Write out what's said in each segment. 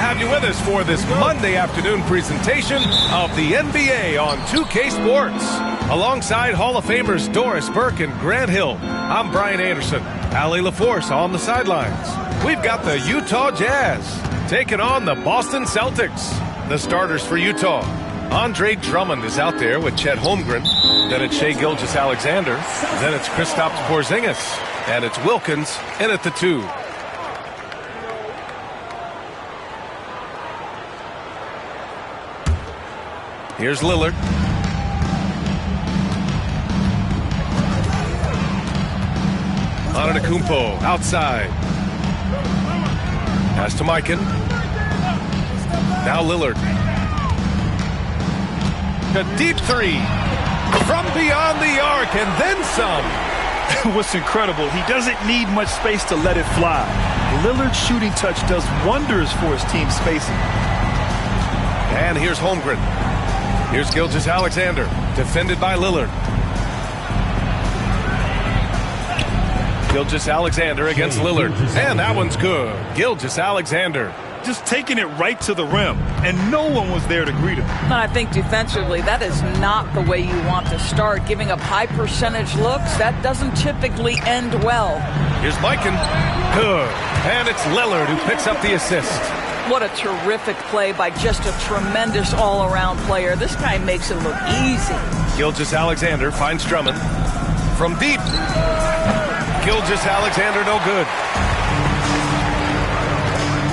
have you with us for this Monday afternoon presentation of the NBA on 2K Sports. Alongside Hall of Famers Doris Burke and Grant Hill, I'm Brian Anderson. Allie LaForce on the sidelines. We've got the Utah Jazz taking on the Boston Celtics. The starters for Utah. Andre Drummond is out there with Chet Holmgren. Then it's Shai Gilgeous-Alexander. Then it's Kristaps Porzingis. And it's Wilkins in at the 2. Here's Lillard. Antetokounmpo outside. Pass to Mikan. Now Lillard. A deep 3 from beyond the arc and then some. What's incredible, he doesn't need much space to let it fly. Lillard's shooting touch does wonders for his team's spacing. And here's Holmgren. Here's Gilgeous-Alexander, defended by Lillard. Gilgeous-Alexander against Lillard. And that one's good. Gilgeous-Alexander. Just taking it right to the rim, and no one was there to greet him. And I think defensively, that is not the way you want to start. Giving up high percentage looks, that doesn't typically end well. Here's Mikan. Good. And it's Lillard who picks up the assist. What a terrific play by just a tremendous all-around player. This guy makes it look easy. Gilgeous-Alexander finds Drummond. From deep. Gilgeous-Alexander no good.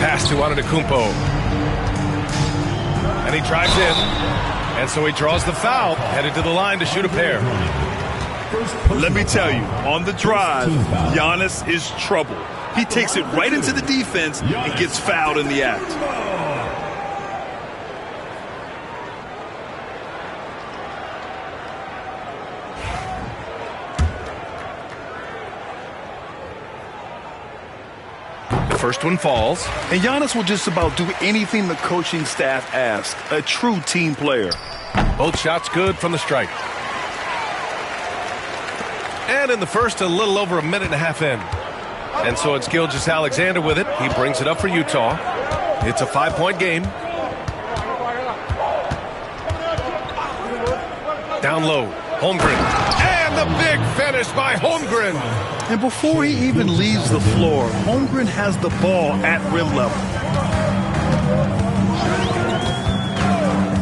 Pass to Antetokounmpo. And he drives in. And so he draws the foul, headed to the line to shoot a pair. Let me tell you, on the drive, Giannis is trouble. He takes it right into the defense and gets fouled in the act. The first one falls. And Giannis will just about do anything the coaching staff asks. A true team player. Both shots good from the stripe. And in the first, a little over a minute and a half in. And so it's Gilgeous-Alexander with it. He brings it up for Utah. It's a 5-point game. Down low, Holmgren. And the big finish by Holmgren. And before he even leaves the floor, Holmgren has the ball at rim level.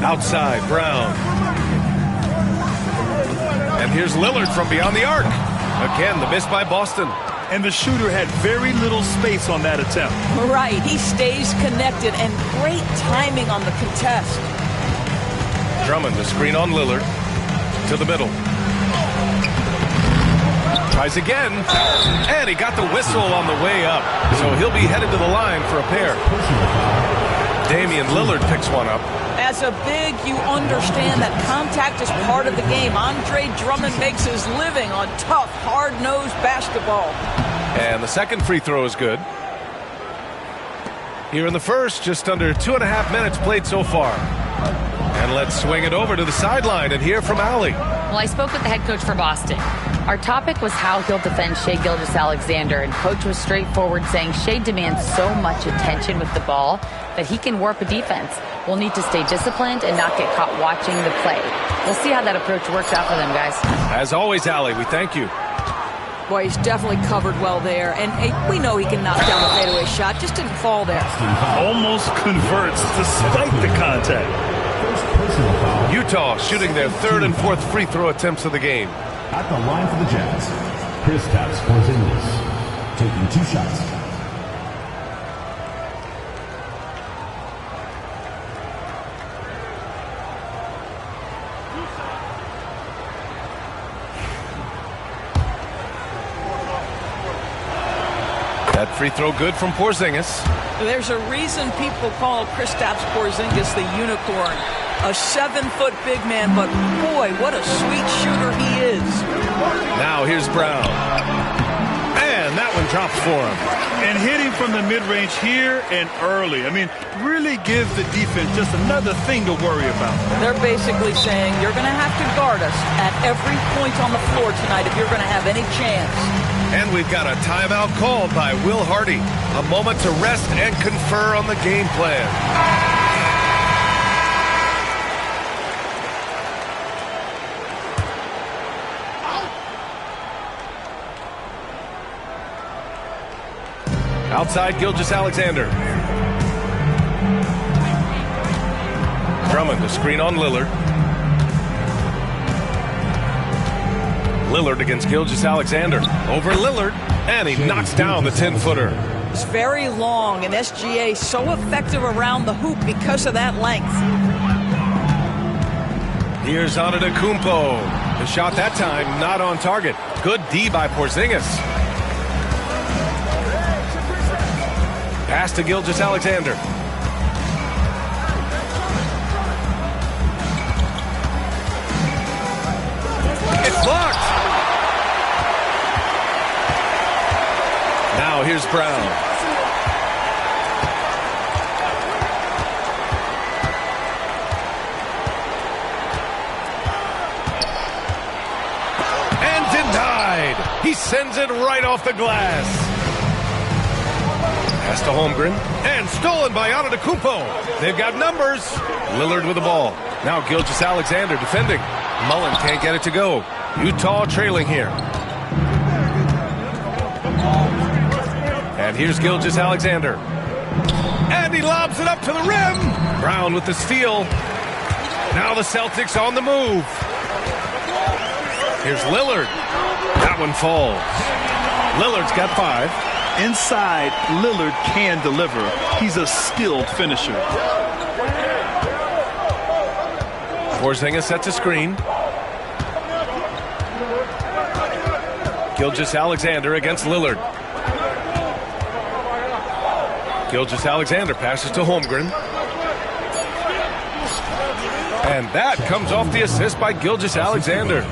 Outside, Brown. And here's Lillard from beyond the arc. Again, the miss by Boston. And the shooter had very little space on that attempt. Right, he stays connected and great timing on the contest. Drummond, the screen on Lillard. To the middle. Tries again. And he got the whistle on the way up. So he'll be headed to the line for a pair. Damian Lillard picks one up. As a big, you understand that contact is part of the game. Andre Drummond makes his living on tough, hard-nosed basketball. And the second free throw is good. Here in the first, just under 2.5 minutes played so far. And let's swing it over to the sideline and hear from Allie. Well, I spoke with the head coach for Boston. Our topic was how he'll defend Shai Gilgeous-Alexander, and coach was straightforward, saying Shai demands so much attention with the ball that he can warp a defense. We'll need to stay disciplined and not get caught watching the play. We'll see how that approach works out for them, guys. As always, Allie, we thank you. Boy, he's definitely covered well there. And hey, we know he can knock down a fadeaway shot. Just didn't fall there. Almost converts despite the contact. Utah shooting their third and fourth free throw attempts of the game. At the line for the Jazz, Kristaps Porzingis, taking 2 shots. That free throw good from Porzingis. There's a reason people call Kristaps Porzingis the unicorn. A 7-foot big man, but boy, what a sweet shooter he is. Now here's Brown. And that one drops for him. And hitting from the mid-range here and early. I mean, really gives the defense just another thing to worry about. They're basically saying you're going to have to guard us at every point on the floor tonight if you're going to have any chance. And we've got a timeout called by Will Hardy. A moment to rest and confer on the game plan. Outside, Gilgeous-Alexander. Drummond, the screen on Lillard. Lillard against Gilgeous-Alexander. Over Lillard, and he knocks down the 10-footer. It's very long, and SGA so effective around the hoop because of that length. Here's Antetokounmpo. The shot that time not on target. Good D by Porzingis. Pass to Gilgeous-Alexander. It's blocked. Now here's Brown. And denied. He sends it right off the glass. Pass to Holmgren. And stolen by Antetokounmpo. They've got numbers. Lillard with the ball. Now Gilgeous-Alexander defending. Mullen can't get it to go. Utah trailing here. And here's Gilgeous-Alexander. And he lobs it up to the rim. Brown with the steal. Now the Celtics on the move. Here's Lillard. That one falls. Lillard's got 5. Inside, Lillard can deliver. He's a skilled finisher. Porzingis sets a screen. Gilgeous-Alexander against Lillard. Gilgeous-Alexander passes to Holmgren. And that comes off the assist by Gilgeous-Alexander.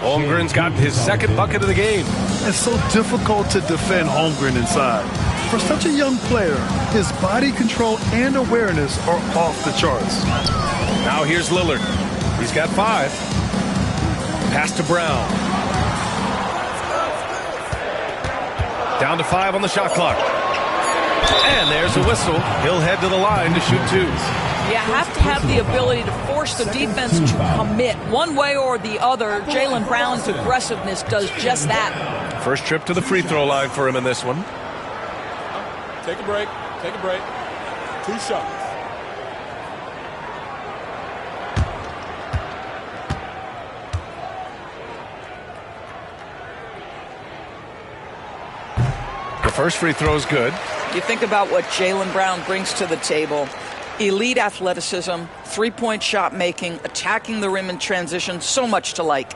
Holmgren's got his second bucket of the game. It's so difficult to defend Holmgren inside. For such a young player, his body control and awareness are off the charts. Now here's Lillard. He's got 5. Pass to Brown. Down to 5 on the shot clock. And there's a whistle. He'll head to the line to shoot 2. You have to have the ability to force the defense to commit one way or the other. Jaylen Brown's aggressiveness does just that. First trip to the free throw line for him in this one. Take a break. Take a break. 2 shots. The first free throw is good. You think about what Jaylen Brown brings to the table. Elite athleticism, three-point shot making, attacking the rim in transition, so much to like.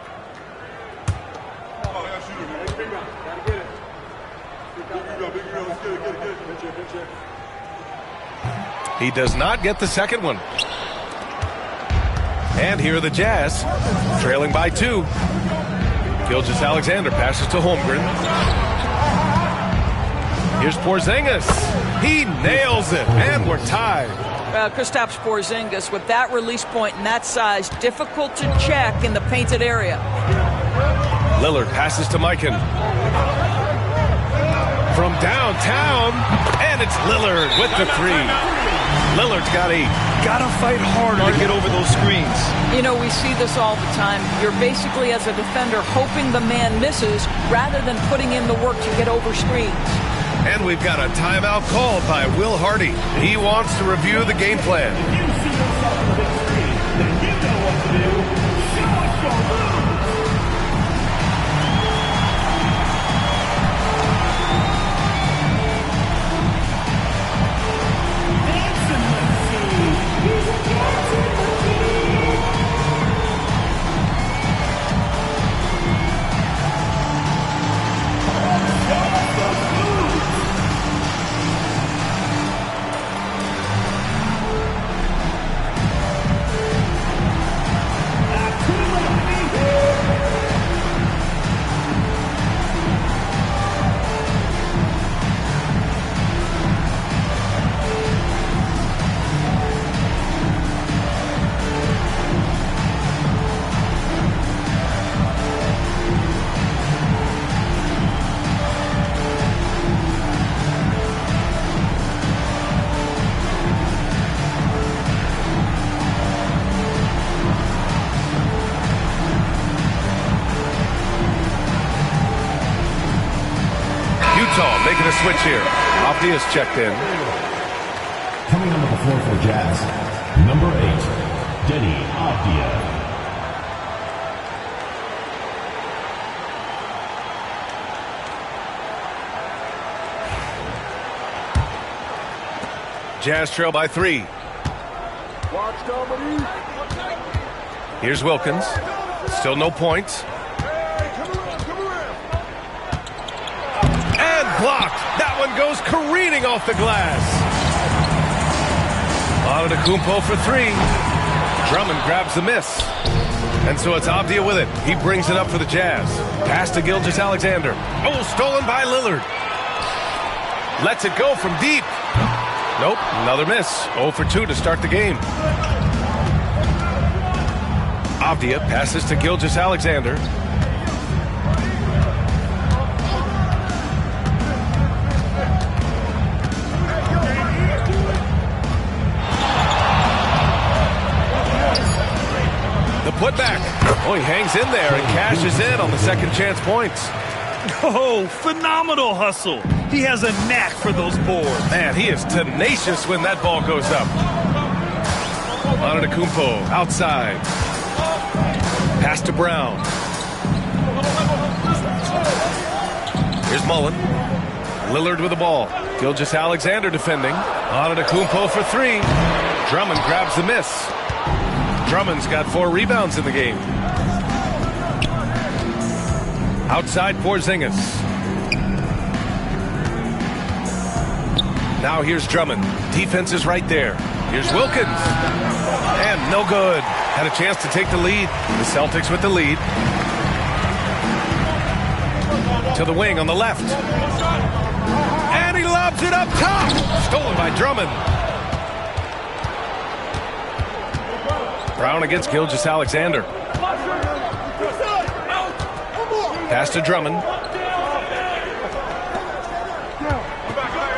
He does not get the second one. And here are the Jazz, trailing by 2. Gilgeous-Alexander passes to Holmgren. Here's Porzingis. He nails it, and we're tied. Kristaps Porzingis, with that release point and that size, difficult to check in the painted area. Lillard passes to Mikan. From downtown, and it's Lillard with the 3. Lillard's got 8. Gotta fight harder to get over those screens. You know, we see this all the time. You're basically, as a defender, hoping the man misses rather than putting in the work to get over screens. And we've got a timeout called by Will Hardy. He wants to review the game plan. You see yourself on the big screen, then you know what to do. Shoot your move. Dancing machine. He's a dancing machine. Utah making a switch here. Avdia's checked in. Coming onto the floor for Jazz, number 8, Denny Avdia. Jazz trail by 3. Here's Wilkins. Still no points. And blocked. That one goes careening off the glass. Antetokounmpo for 3. Drummond grabs the miss. And so it's Avdia with it. He brings it up for the Jazz. Pass to Gilgeous-Alexander. Oh, stolen by Lillard. Lets it go from deep. Nope, another miss. 0 for 2 to start the game. Avdia passes to Gilgeous-Alexander. The putback. Oh, he hangs in there and cashes in on the second chance points. Oh, phenomenal hustle. He has a knack for those boards. Man, he is tenacious when that ball goes up. Antetokounmpo outside. Pass to Brown. Here's Mullen. Lillard with the ball. Gilgeous-Alexander defending. Antetokounmpo for 3. Drummond grabs the miss. Drummond's got 4 rebounds in the game. Outside Porzingis. Now here's Drummond. Defense is right there. Here's Wilkins. And no good. Had a chance to take the lead. The Celtics with the lead. To the wing on the left. And he lobs it up top. Stolen by Drummond. Brown against Gilgeous-Alexander. Pass to Drummond.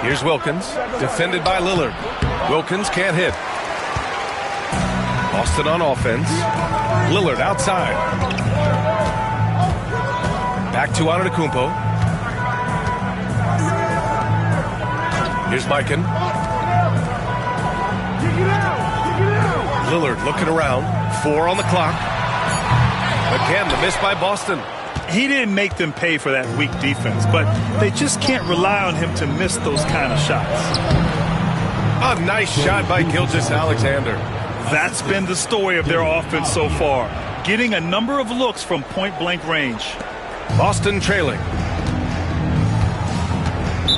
Here's Wilkins. Defended by Lillard. Wilkins can't hit. Boston on offense. Lillard outside. Back to Antetokounmpo. Here's Mikan. Lillard looking around. 4 on the clock. Again, the miss by Boston. He didn't make them pay for that weak defense, but they just can't rely on him to miss those kind of shots. A nice shot by Gilgeous-Alexander. That's been the story of their offense so far, getting a number of looks from point-blank range. Boston trailing.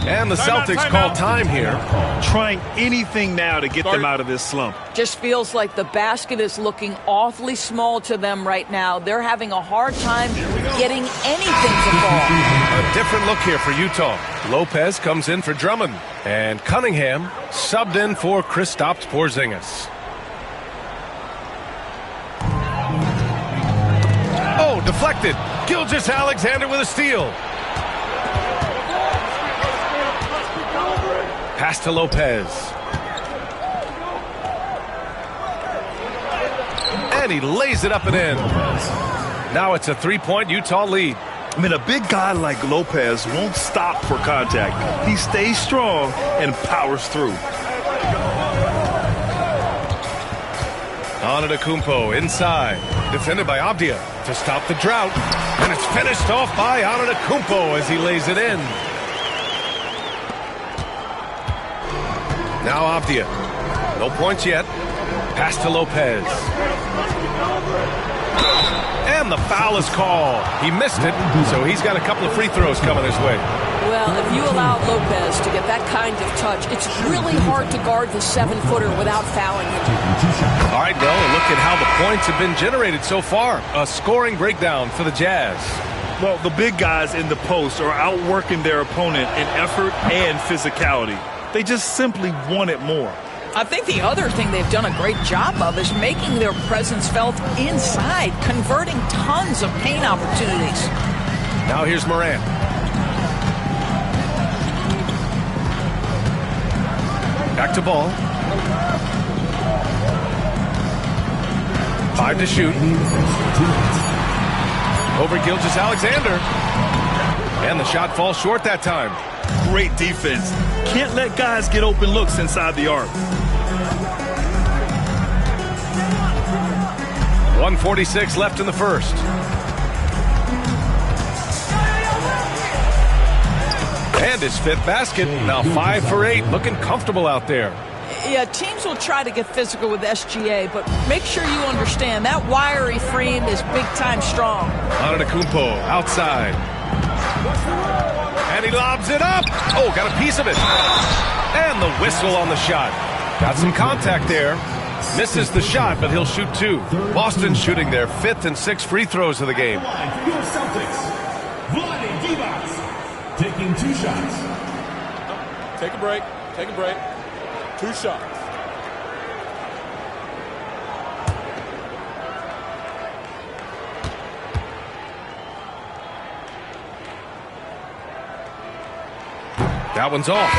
And the Celtics call time here. Trying anything now to get them out of this slump. Just feels like the basket is looking awfully small to them right now. They're having a hard time getting anything to fall. A different look here for Utah. Lopez comes in for Drummond. And Cunningham subbed in for Kristaps Porzingis. Oh, deflected. Gilgeous-Alexander with a steal. Pass to Lopez. And he lays it up and in. Now it's a 3-point Utah lead. I mean, a big guy like Lopez won't stop for contact. He stays strong and powers through. Antetokounmpo inside. Defended by Avdia to stop the drought. And it's finished off by Antetokounmpo as he lays it in. Now Avdia. No points yet. Pass to Lopez. And the foul is called. He missed it, so he's got a couple of free throws coming his way. Well, if you allow Lopez to get that kind of touch, it's really hard to guard the 7-footer without fouling him. All right, well, look at how the points have been generated so far. A scoring breakdown for the Jazz. Well, the big guys in the post are outworking their opponent in effort and physicality. They just simply want it more. I think the other thing they've done a great job of is making their presence felt inside, converting tons of paint opportunities. Now here's Morant. Back to ball. 5 to shoot. Over Gilgeous-Alexander. And the shot falls short that time. Great defense. Can't let guys get open looks inside the arc. 1:46 left in the first. And his fifth basket. Now 5 for 8. Looking comfortable out there. Yeah, teams will try to get physical with SGA, but make sure you understand that wiry frame is big-time strong. Antetokounmpo outside. And he lobs it up. Oh, got a piece of it. And the whistle on the shot. Got some contact there. Misses the shot, but he'll shoot 2. Boston shooting their 5th and 6th free throws of the game. Taking 2 shots. Take a break. Take a break. 2 shots. That one's off.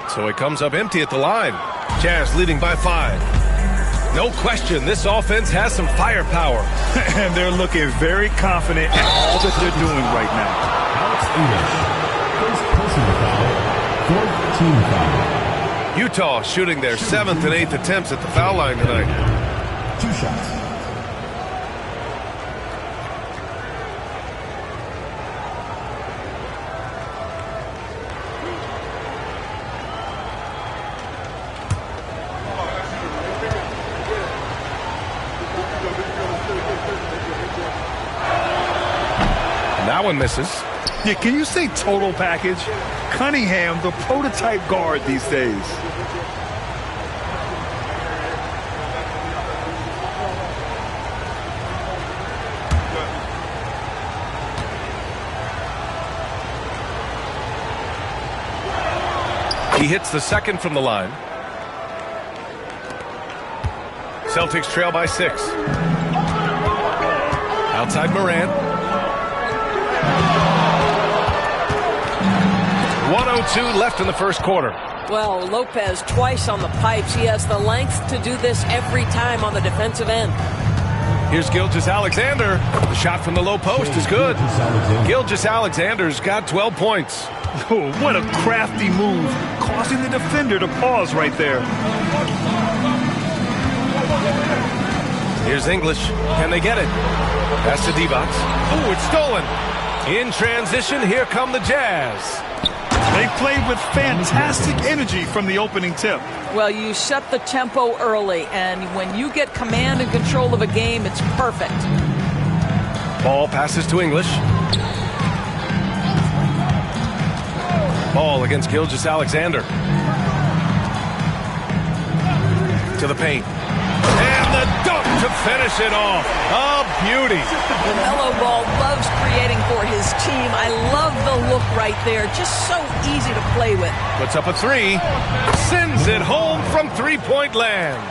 So he comes up empty at the line. Jazz leading by 5. No question, this offense has some firepower. And they're looking very confident in all that they're doing right now. Alex English, first personal foul, 4th team foul. Utah shooting their 7th and 8th attempts at the foul line tonight. 2 shots. That one misses. Yeah, can you say total package? Cunningham, the prototype guard these days. He hits the second from the line. Celtics trail by 6. Outside Morant. 1:02 left in the first quarter. Well, Lopez twice on the pipes. He has the length to do this every time on the defensive end. Here's Gilgeous-Alexander. The shot from the low post is good. Gilgeous-Alexander's got 12 points. Oh, what a crafty move, causing the defender to pause right there. Here's English. Can they get it? Pass to Divac. Oh, it's stolen. In transition, here come the Jazz. They played with fantastic energy from the opening tip. Well, you set the tempo early, and when you get command and control of a game, it's perfect. Ball passes to English. Ball against Gilgeous-Alexander. To the paint. And the dunk to finish it off. A beauty. LaMelo Ball loves creating for his team. I love the look right there. Just so easy to play with. Puts up a 3. Sends it home from three-point land.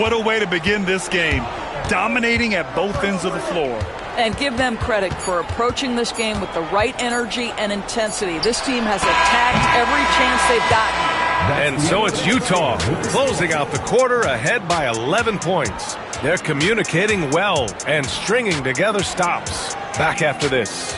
What a way to begin this game. Dominating at both ends of the floor. And give them credit for approaching this game with the right energy and intensity. This team has attacked every chance they've gotten. And so it's Utah closing out the quarter ahead by 11 points. They're communicating well and stringing together stops. Back after this.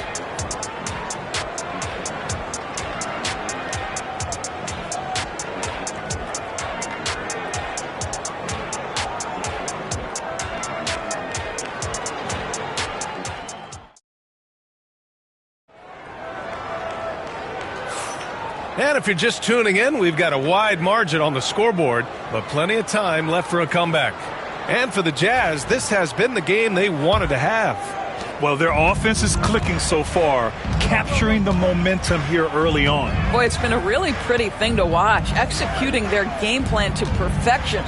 And if you're just tuning in, we've got a wide margin on the scoreboard, but plenty of time left for a comeback. And for the Jazz, this has been the game they wanted to have. Well, their offense is clicking so far, capturing the momentum here early on. Boy, it's been a really pretty thing to watch, executing their game plan to perfection.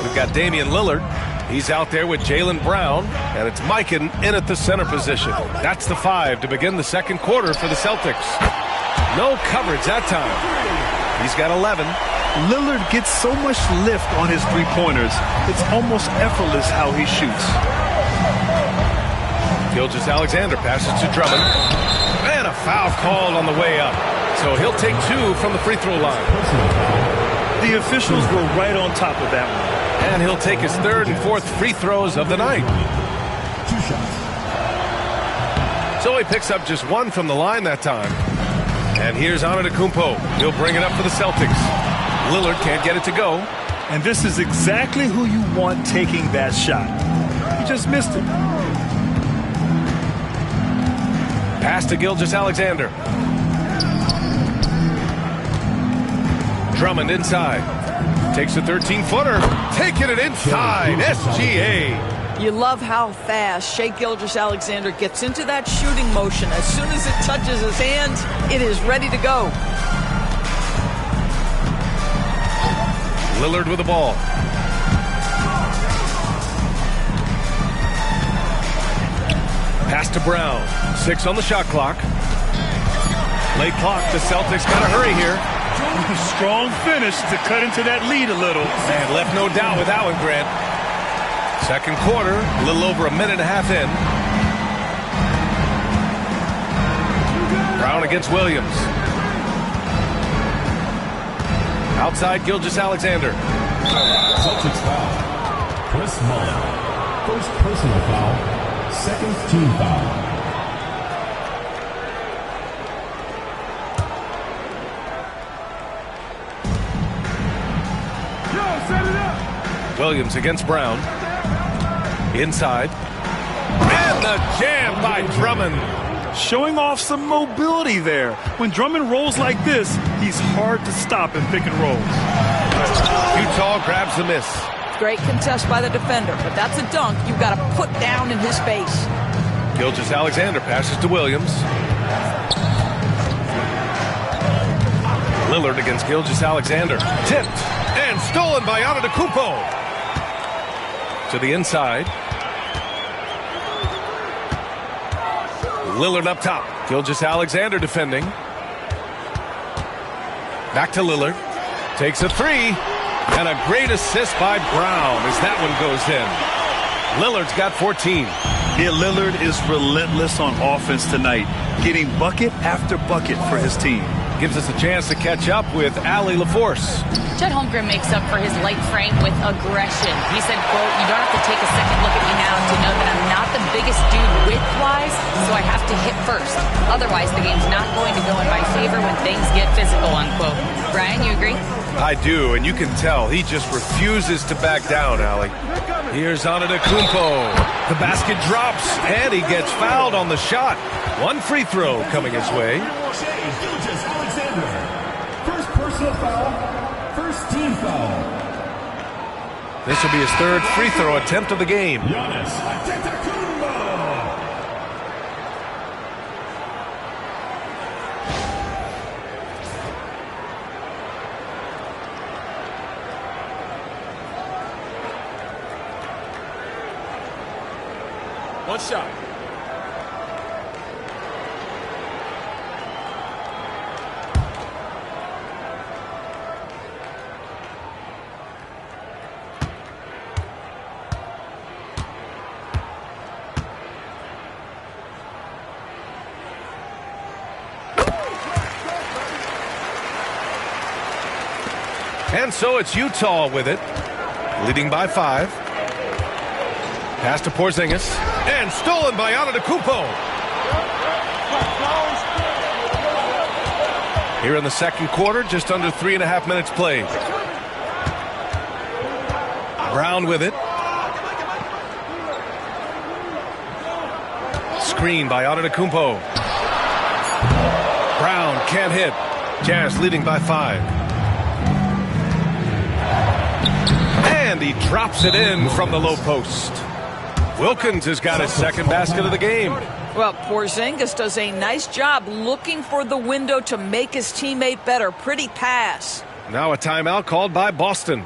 We've got Damian Lillard. He's out there with Jaylen Brown, and it's Mikan in at the center position. That's the 5 to begin the second quarter for the Celtics. No coverage that time. He's got 11. Lillard gets so much lift on his three-pointers, it's almost effortless how he shoots. Gilgeous-Alexander passes to Drummond. And a foul called on the way up. So he'll take 2 from the free throw line. The officials were right on top of that one. And he'll take his 3rd and 4th free throws of the night. 2 shots. So he picks up just 1 from the line that time. And here's Antetokounmpo. He'll bring it up for the Celtics. Lillard can't get it to go. And this is exactly who you want taking that shot. He just missed it. Pass to Gilgeous-Alexander. Drummond inside. Takes a 13-footer. Taking it inside. SGA. You love how fast Shai Gilgeous-Alexander gets into that shooting motion. As soon as it touches his hands, it is ready to go. Lillard with the ball. Pass to Brown. 6 on the shot clock. Late clock. The Celtics got to hurry here. Strong finish to cut into that lead a little. And left no doubt with that one, Grant. Second quarter, a little over a minute and a half in. Brown against Williams. Outside Gilgeous-Alexander. Celtics foul. Chris Mullin. First personal foul. Second team foul. Williams against Brown. Inside. And the jam by Drummond. Showing off some mobility there. When Drummond rolls like this, he's hard to stop in pick and rolls. Utah grabs the miss. Great contest by the defender, but that's a dunk you've got to put down in his face. Gilgeous-Alexander passes to Williams. Lillard against Gilgeous-Alexander. Tipped and stolen by Antetokounmpo. To the inside. Lillard up top. Gilgeous-Alexander defending. Back to Lillard. Takes a 3. And a great assist by Brown as that one goes in. Lillard's got 14. Yeah, Lillard is relentless on offense tonight, getting bucket after bucket for his team. Gives us a chance to catch up with Allie LaForce. Chet Holmgren makes up for his light frame with aggression. He said, quote, "You don't have to take a second look at me now to know that I'm not the biggest dude width-wise, so I have to hit first. Otherwise, the game's not going to go in my favor when things get physical," unquote. Brian, you agree? I do, and you can tell he just refuses to back down, Allie. Here's Antetokounmpo. The basket drops, and he gets fouled on the shot. One free throw coming his way. First personal foul. First team foul. This will be his 3rd free throw attempt of the game. Giannis Antetokounmpo. One shot. And so it's Utah with it, leading by 5. Pass to Porzingis, and stolen by Antetokounmpo. Here in the second quarter, just under 3.5 minutes played. Brown with it. Screen by Antetokounmpo. Brown can't hit. Jazz leading by 5. And he drops it in from the low post. Wilkins has got his second basket of the game. Well, Porzingis does a nice job looking for the window to make his teammate better. Pretty pass. Now a timeout called by Boston.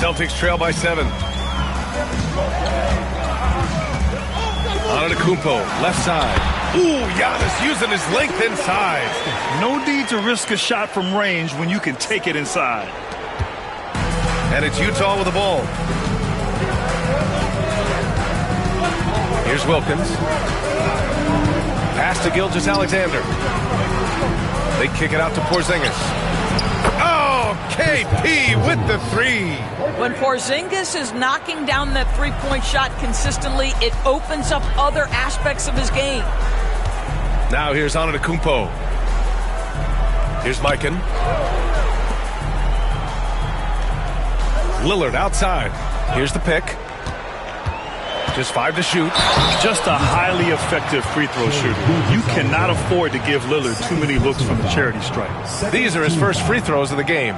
Celtics trail by 7. Antetokounmpo, left side. Ooh, Giannis using his length inside. No need to risk a shot from range when you can take it inside. And it's Utah with the ball. Here's Wilkins. Pass to Gilgeous-Alexander. They kick it out to Porzingis. Oh, KP with the 3. When Porzingis is knocking down that three-point shot consistently, it opens up other aspects of his game. Now here's Antetokounmpo. Here's Mikan. Lillard outside. Here's the pick. Just 5 to shoot. Just a highly effective free throw shooter. You cannot afford to give Lillard too many looks from the charity stripe. These are his first free throws of the game.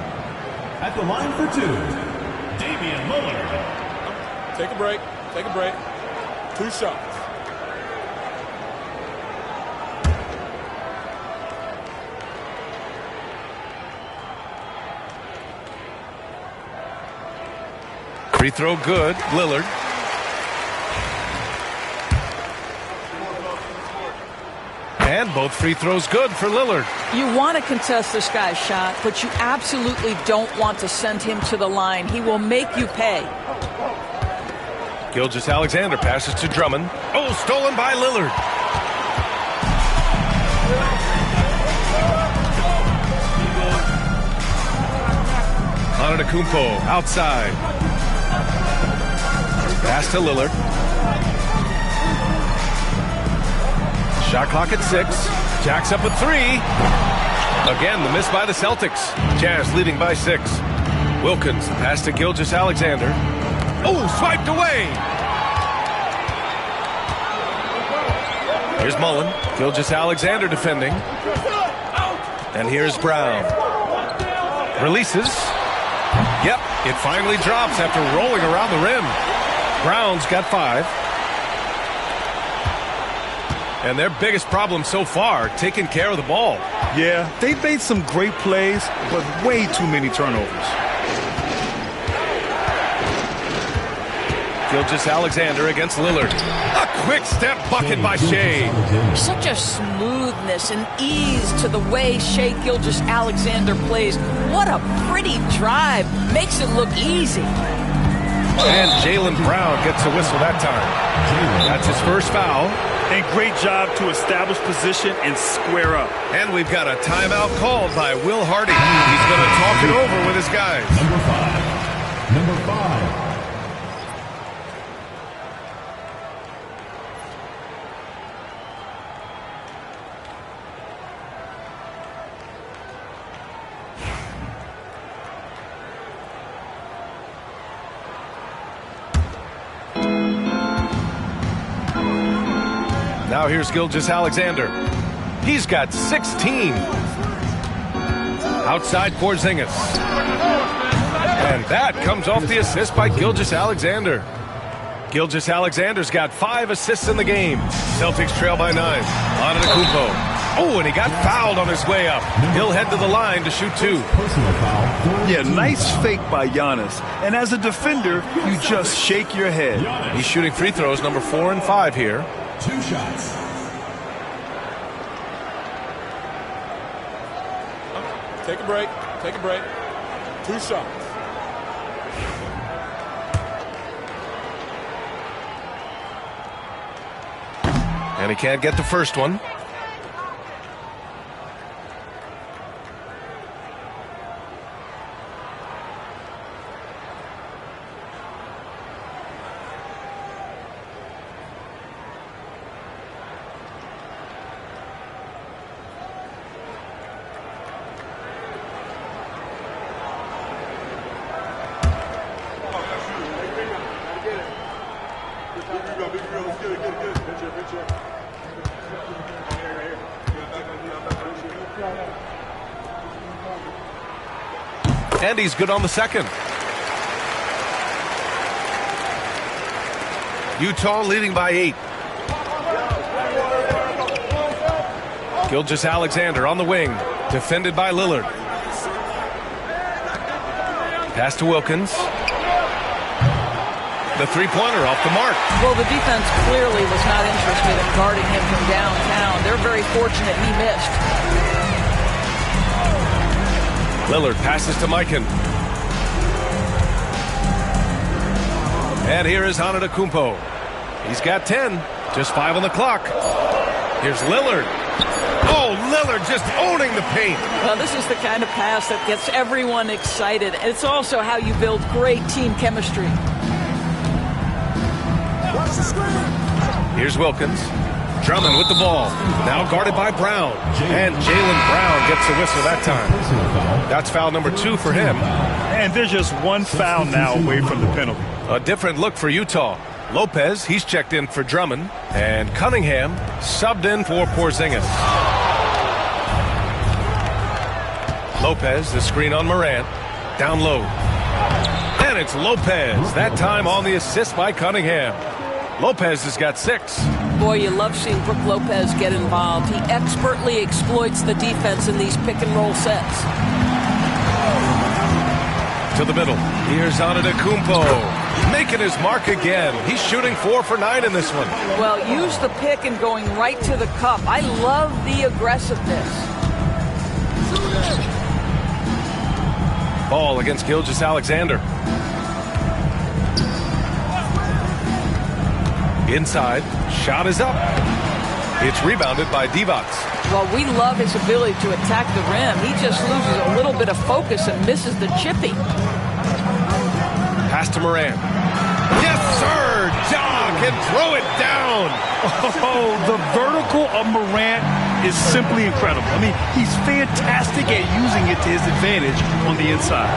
At the line for 2, Damian Lillard. Take a break. Take a break. 2 shots. Free throw good. Lillard. And both free throws good for Lillard. You want to contest this guy's shot, but you absolutely don't want to send him to the line. He will make you pay. Gilgeous-Alexander passes to Drummond. Oh, stolen by Lillard. Antetokounmpo outside. Pass to Lillard. Shot clock at 6. Jacks up a 3. Again, the miss by the Celtics. Jazz leading by 6. Wilkins, pass to Gilgeous-Alexander. Oh, swiped away. Here's Mullen. Gilgeous-Alexander defending. And here's Brown. Releases. Yep, it finally drops after rolling around the rim. Brown's got 5. And their biggest problem so far, taking care of the ball. Yeah, they've made some great plays, but way too many turnovers. Gilgeous-Alexander against Lillard. A quick step bucket by Shea. Such a smoothness and ease to the way Shea Gilgeous-Alexander plays. What a pretty drive. Makes it look easy. And Jaylen Brown gets a whistle that time. That's his first foul. And great job to establish position and square up. And we've got a timeout called by Will Hardy. He's going to talk it over with his guys. Number 5. Now here's Gilgeous-Alexander. He's got 16. Outside Porzingis. And that comes off the assist by Gilgeous-Alexander. Gilgeous-Alexander's got 5 assists in the game. Celtics trail by 9. Antetokounmpo. Oh, and he got fouled on his way up. He'll head to the line to shoot 2. Yeah, nice fake by Giannis. And as a defender, you just shake your head. He's shooting free throws number 4 and 5 here. 2 shots. Take a break. Take a break. 2 shots. And he can't get the first one. And he's good on the second. Utah leading by 8. Gilgeous-Alexander on the wing, defended by Lillard. Pass to Wilkins. The three-pointer off the mark. Well, the defense clearly was not interested in guarding him from downtown. They're very fortunate he missed. Lillard passes to Mikan. And here is Antetokounmpo. He's got 10. Just 5 on the clock. Here's Lillard. Oh, Lillard just owning the paint. Well, this is the kind of pass that gets everyone excited. It's also how you build great team chemistry. Here's Wilkins. Drummond with the ball. Now guarded by Brown. And Jaylen Brown gets a whistle that time. That's foul number 2 for him. And there's just one foul now away from the penalty. A different look for Utah. Lopez, he's checked in for Drummond. And Cunningham subbed in for Porzingis. Lopez, the screen on Morant. Down low. And it's Lopez. That time on the assist by Cunningham. Lopez has got 6. Boy, you love seeing Brook Lopez get involved. He expertly exploits the defense in these pick-and-roll sets. To the middle. Here's Antetokounmpo. Making his mark again. He's shooting 4 for 9 in this one. Well, use the pick and going right to the cup. I love the aggressiveness. Ball against Gilgeous-Alexander. Inside. Shot is up. It's rebounded by Divac. Well, we love his ability to attack the rim. He just loses a little bit of focus and misses the chippy. Pass to Morant. Yes, sir! Ja can throw it down. Oh, the vertical of Morant is simply incredible. I mean, he's fantastic at using it to his advantage on the inside.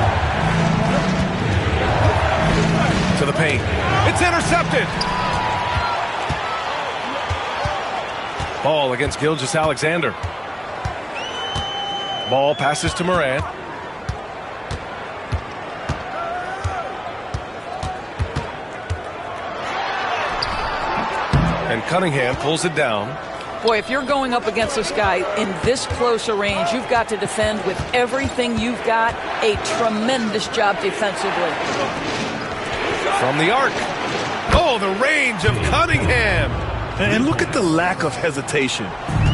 To the paint. It's intercepted. Ball against Gilgeous-Alexander. Ball passes to Morant. And Cunningham pulls it down. Boy, if you're going up against this guy in this close a range, you've got to defend with everything you've got. A tremendous job defensively. From the arc. Oh, the range of Cunningham. And look at the lack of hesitation.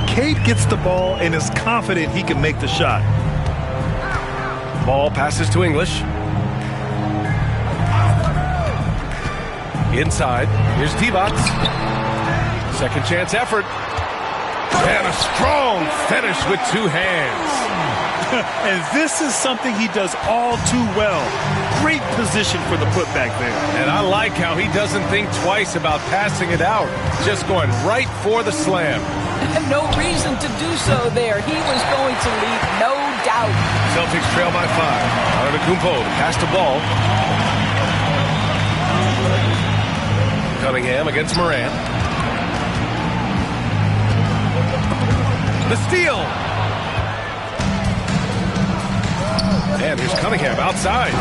Cade gets the ball and is confident he can make the shot. Ball passes to English. Inside. Here's Divac. Second chance effort. And a strong finish with 2 hands. And this is something he does all too well. Great position for the putback there. And I like how he doesn't think twice about passing it out. Just going right for the slam. No reason to do so there. He was going to lead, no doubt. Celtics trail by 5. Antetokounmpo pass the ball. Cunningham against Morant. The steal. And here's Cunningham outside.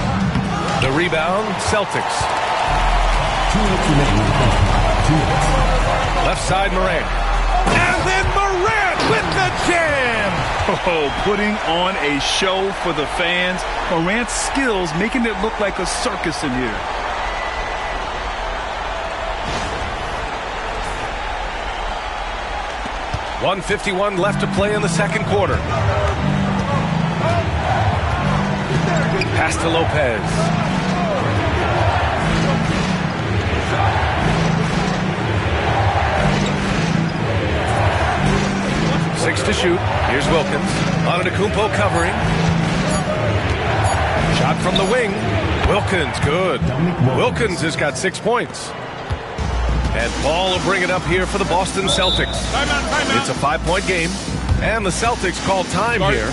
The rebound, Celtics. 2 minutes remaining. 2 minutes. Left side, Morant. And then Morant with the jam. Oh, putting on a show for the fans. Morant's skills making it look like a circus in here. .151 left to play in the second quarter. Pass to Lopez. Six to shoot. Here's Wilkins. Antetokounmpo covering. Shot from the wing. Wilkins, good. Wilkins has got 6 points. And Paul will bring it up here for the Boston Celtics. It's a 5-point game. And the Celtics call time here.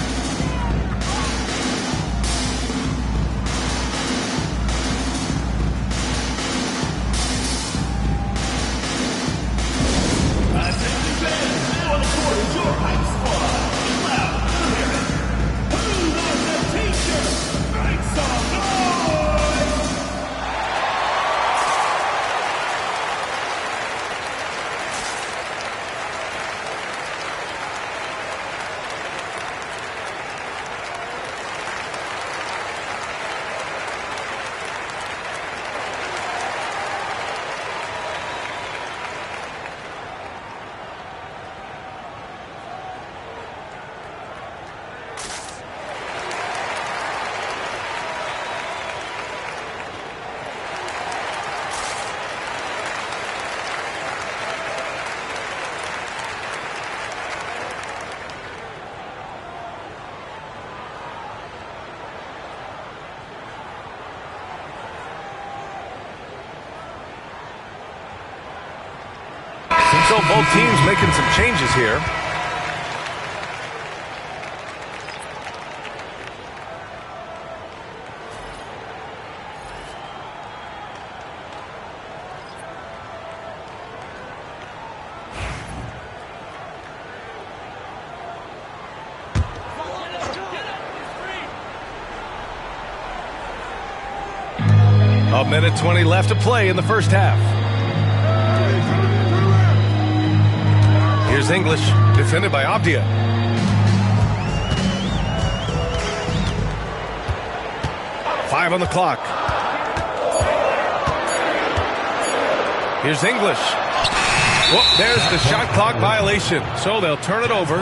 So both teams making some changes here. A minute 20 left to play in the first half. Here's English, defended by Abdia. Five on the clock. Here's English. Whoop, there's the shot clock violation. So they'll turn it over.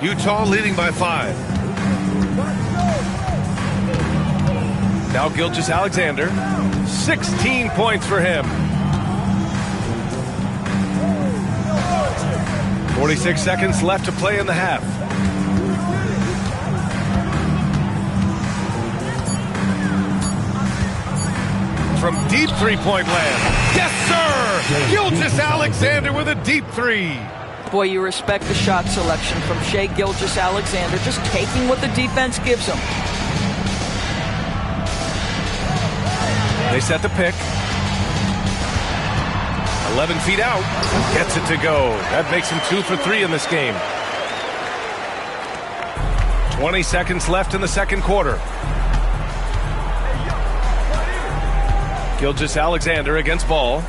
Utah leading by 5. Now Gilgeous-Alexander. 16 points for him. 46 seconds left to play in the half. From deep three-point land. Yes, sir! Gilgeous-Alexander with a deep three. Boy, you respect the shot selection from Shai Gilgeous-Alexander, just taking what the defense gives him. They set the pick. 11 feet out. Gets it to go. That makes him 2 for 3 in this game. 20 seconds left in the second quarter. Gilgeous-Alexander against ball.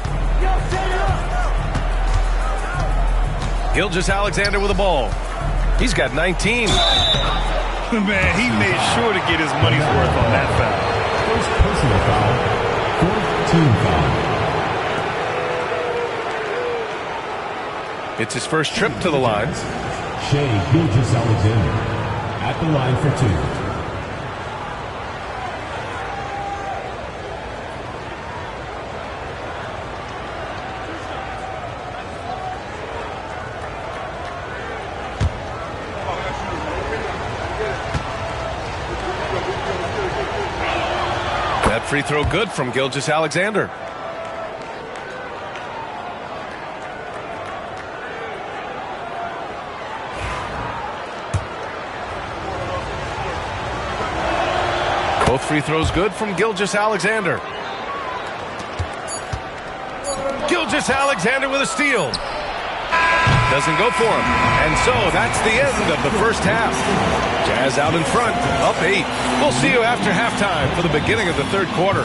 Gilgeous-Alexander with the ball. He's got 19. Man, he made sure to get his money's worth on that foul. First personal foul. Fourth team foul. It's his first trip to the line. Shai Gilgeous-Alexander at the line for 2. Free throw good from Gilgeous-Alexander. Both free throws good from Gilgeous-Alexander. Gilgeous-Alexander with a steal. Doesn't go for him. And so that's the end of the first half. Jazz out in front, up 8. We'll see you after halftime for the beginning of the third quarter.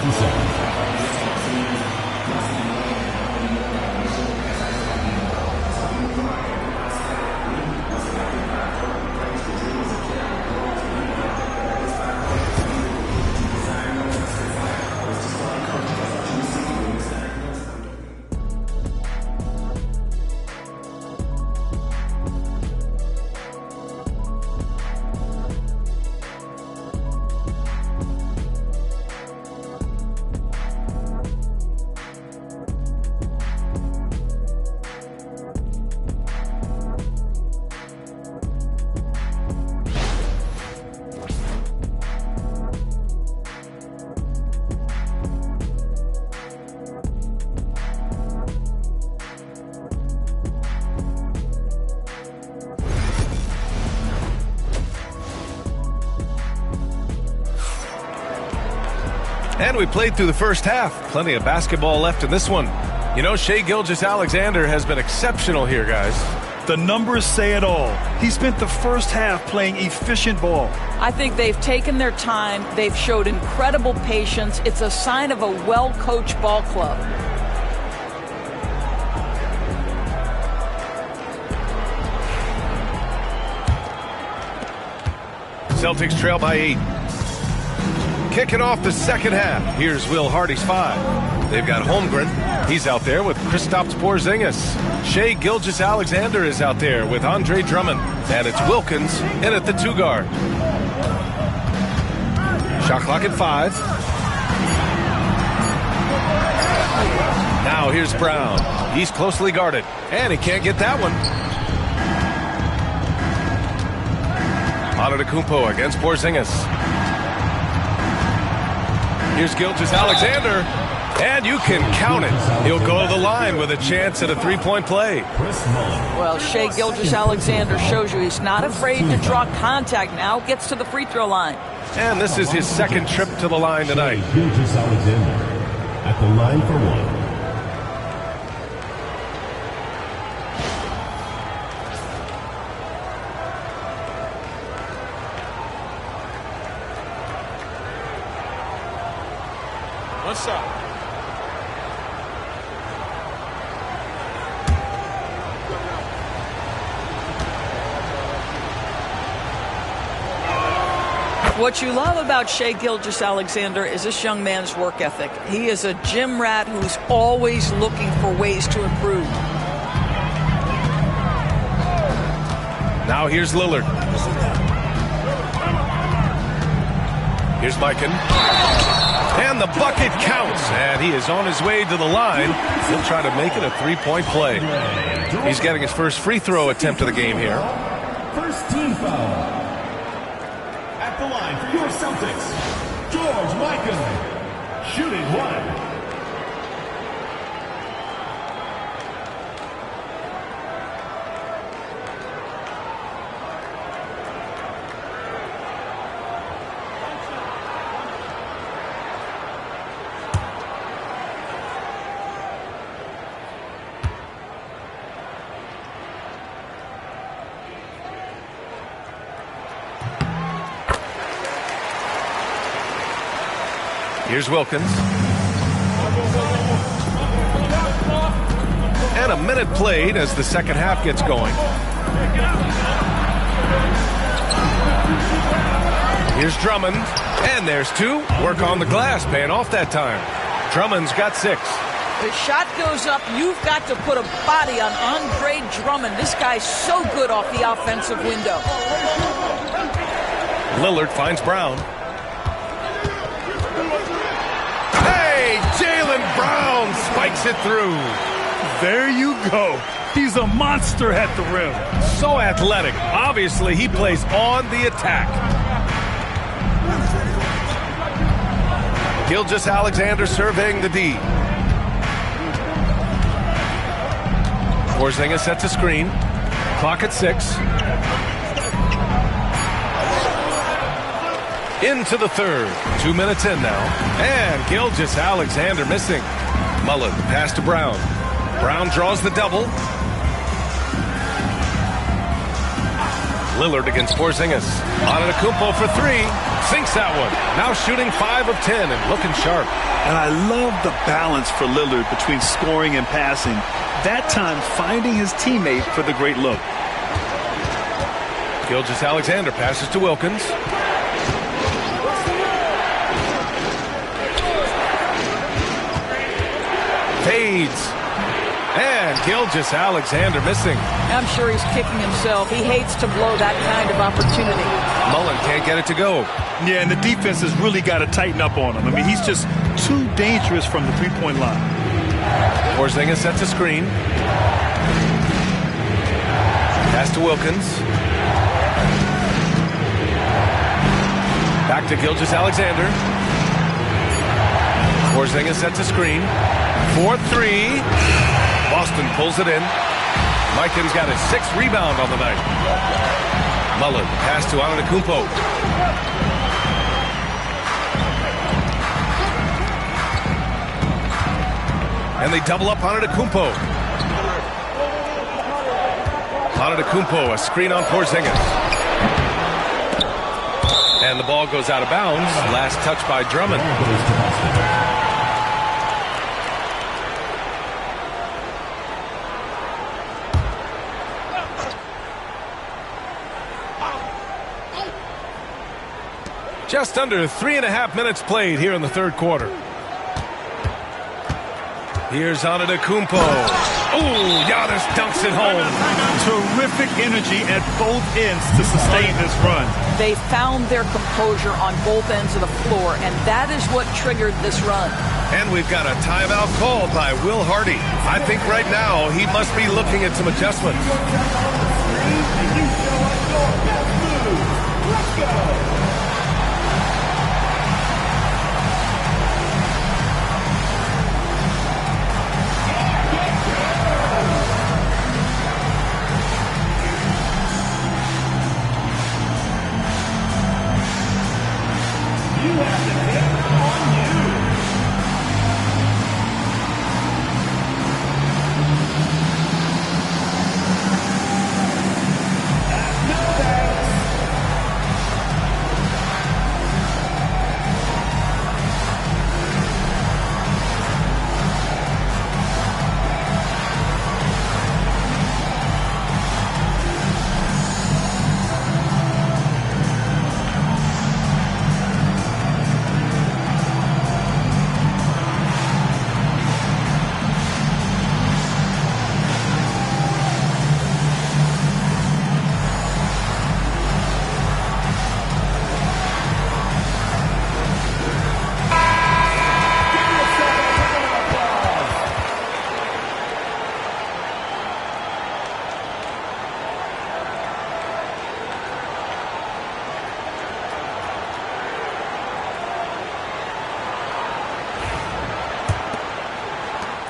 And we played through the first half. Plenty of basketball left in this one. You know, Shai Gilgeous-Alexander has been exceptional here, guys. The numbers say it all. He spent the first half playing efficient ball. I think they've taken their time. They've showed incredible patience. It's a sign of a well-coached ball club. Celtics trail by 8. Kicking off the second half. Here's Will Hardy's 5. They've got Holmgren. He's out there with Kristaps Porzingis. Shai Gilgeous-Alexander is out there with Andre Drummond. And it's Wilkins in at the 2 guard. Shot clock at 5. Now here's Brown. He's closely guarded. And he can't get that one. Antetokounmpo against Porzingis. Here's Gilgeous-Alexander, and you can count it. He'll go to the line with a chance at a three-point play. Well, Shai Gilgeous-Alexander shows you he's not afraid to draw contact. Now gets to the free throw line. And this is his second trip to the line tonight. Gilgeous-Alexander at the line for one. One shot. What you love about Shai Gilgeous-Alexander is this young man's work ethic. He is a gym rat who's always looking for ways to improve. Now here's Lillard. Here's Mikan. And the bucket counts. And he is on his way to the line. He'll try to make it a three-point play. He's getting his first free throw attempt of the game here. First team foul. At the line for your Celtics, George Mikan, shooting one. Here's Wilkins. And a minute played as the second half gets going. Here's Drummond. And there's two. Work on the glass, paying off that time. Drummond's got 6. The shot goes up. You've got to put a body on Andre Drummond. This guy's so good off the offensive window. Lillard finds Brown. Jaylen Brown spikes it through. There you go. He's a monster at the rim. So athletic. Obviously, he plays on the attack. Gilgeous-Alexander surveying the D. Porzingis sets a screen. Clock at 6. Into the third. 2 minutes in now. And Gilgeous-Alexander missing. Mullen pass to Brown. Brown draws the double. Lillard against Porzingis. Antetokounmpo for 3. Sinks that one. Now shooting 5 of 10 and looking sharp. And I love the balance for Lillard between scoring and passing. That time finding his teammate for the great look. Gilgeous-Alexander passes to Wilkins. Fades. And Gilgeous-Alexander missing. I'm sure he's kicking himself. He hates to blow that kind of opportunity. Mullen can't get it to go. Yeah, and the defense has really got to tighten up on him. I mean, he's just too dangerous from the three-point line. Porzingis sets a screen. Pass to Wilkins. Back to Gilgeous-Alexander. Porzingis sets a screen. 4-3. Boston pulls it in. Mikan's got his 6th rebound on the night. Mullen pass to Antetokounmpo. And they double up Antetokounmpo. Antetokounmpo, a screen on Porzingis. And the ball goes out of bounds. Last touch by Drummond. Just under 3.5 minutes played here in the third quarter. Here's Antetokounmpo. Ooh, Giannis dunks it home. Terrific energy at both ends to sustain this run. They found their composure on both ends of the floor, and that is what triggered this run. And we've got a timeout called by Will Hardy. I think right now he must be looking at some adjustments. You have the camera on you. No thanks.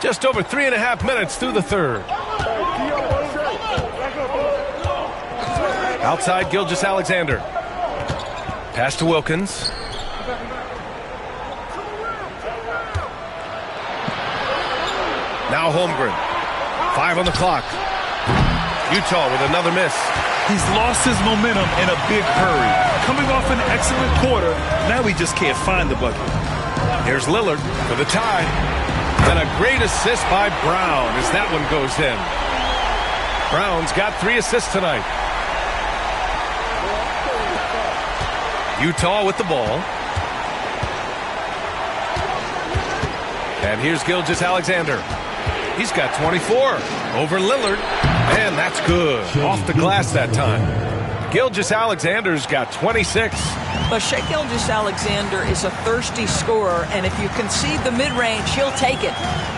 Just over 3.5 minutes through the third. Outside, Gilgeous-Alexander. Pass to Wilkins. Now Holmgren. 5 on the clock. Utah with another miss. He's lost his momentum in a big hurry. Coming off an excellent quarter, now he just can't find the bucket. Here's Lillard for the tie. And a great assist by Brown as that one goes in. Brown's got 3 assists tonight. Utah with the ball. And here's Gilgeous-Alexander. He's got 24 over Lillard. And that's good. Off the glass that time. Gilgeous-Alexander's got 26. But Shai Gilgeous-Alexander is a thirsty scorer, and if you concede the mid-range, he'll take it.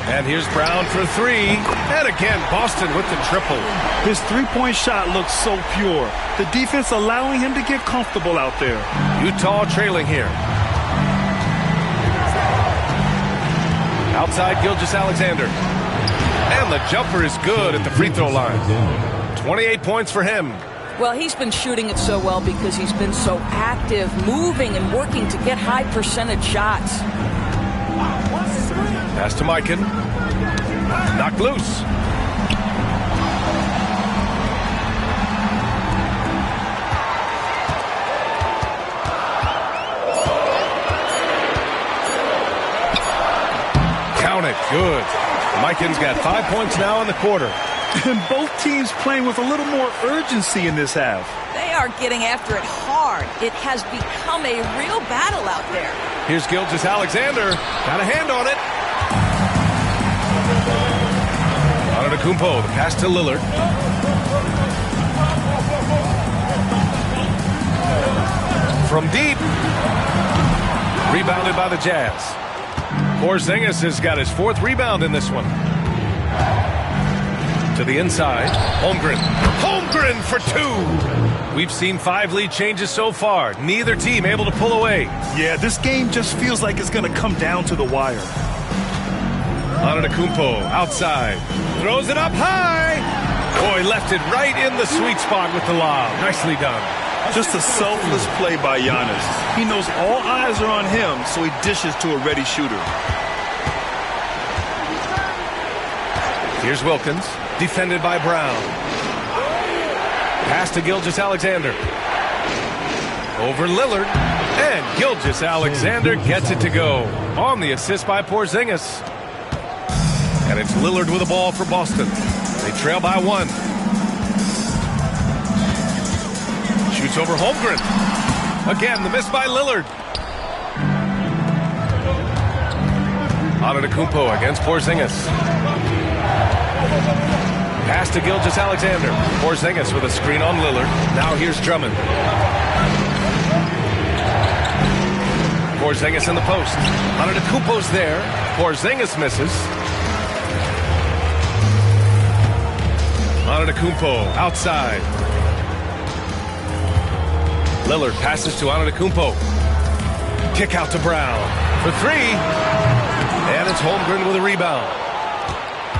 And here's Brown for 3. And again, Boston with the triple. His three-point shot looks so pure. The defense allowing him to get comfortable out there. Utah trailing here. Outside Gilgeous-Alexander. And the jumper is good at the free throw line. 28 points for him. Well, he's been shooting it so well because he's been so active, moving and working to get high percentage shots. Pass to Mikan. Knocked loose. Count it. Good. Mikan's got 5 points now in the quarter. And both teams playing with a little more urgency in this half. They are getting after it hard. It has become a real battle out there. Here's Gilgeous-Alexander. Got a hand on it. Antetokounmpo, the pass to Lillard. From deep. Rebounded by the Jazz. Porzingis has got his 4th rebound in this one. To the inside. Holmgren. Holmgren for 2. We've seen 5 lead changes so far. Neither team able to pull away. Yeah, this game just feels like it's going to come down to the wire. Antetokounmpo outside. Throws it up high. Boy, left it right in the sweet spot with the lob. Nicely done. Just a selfless play by Giannis. He knows all eyes are on him, so he dishes to a ready shooter. Here's Wilkins. Defended by Brown. Pass to Gilgeous-Alexander. Over Lillard. And Gilgeous-Alexander gets it to go. On the assist by Porzingis. And it's Lillard with the ball for Boston. They trail by 1. Shoots over Holmgren. Again, the miss by Lillard. Antetokounmpo against Porzingis. Pass to Gilgeous-Alexander. Porzingis with a screen on Lillard. Now here's Drummond. Porzingis in the post. Antetokounmpo's there. Porzingis misses. Antetokounmpo outside. Lillard passes to Antetokounmpo. Kick out to Brown for 3. And it's Holmgren with a rebound.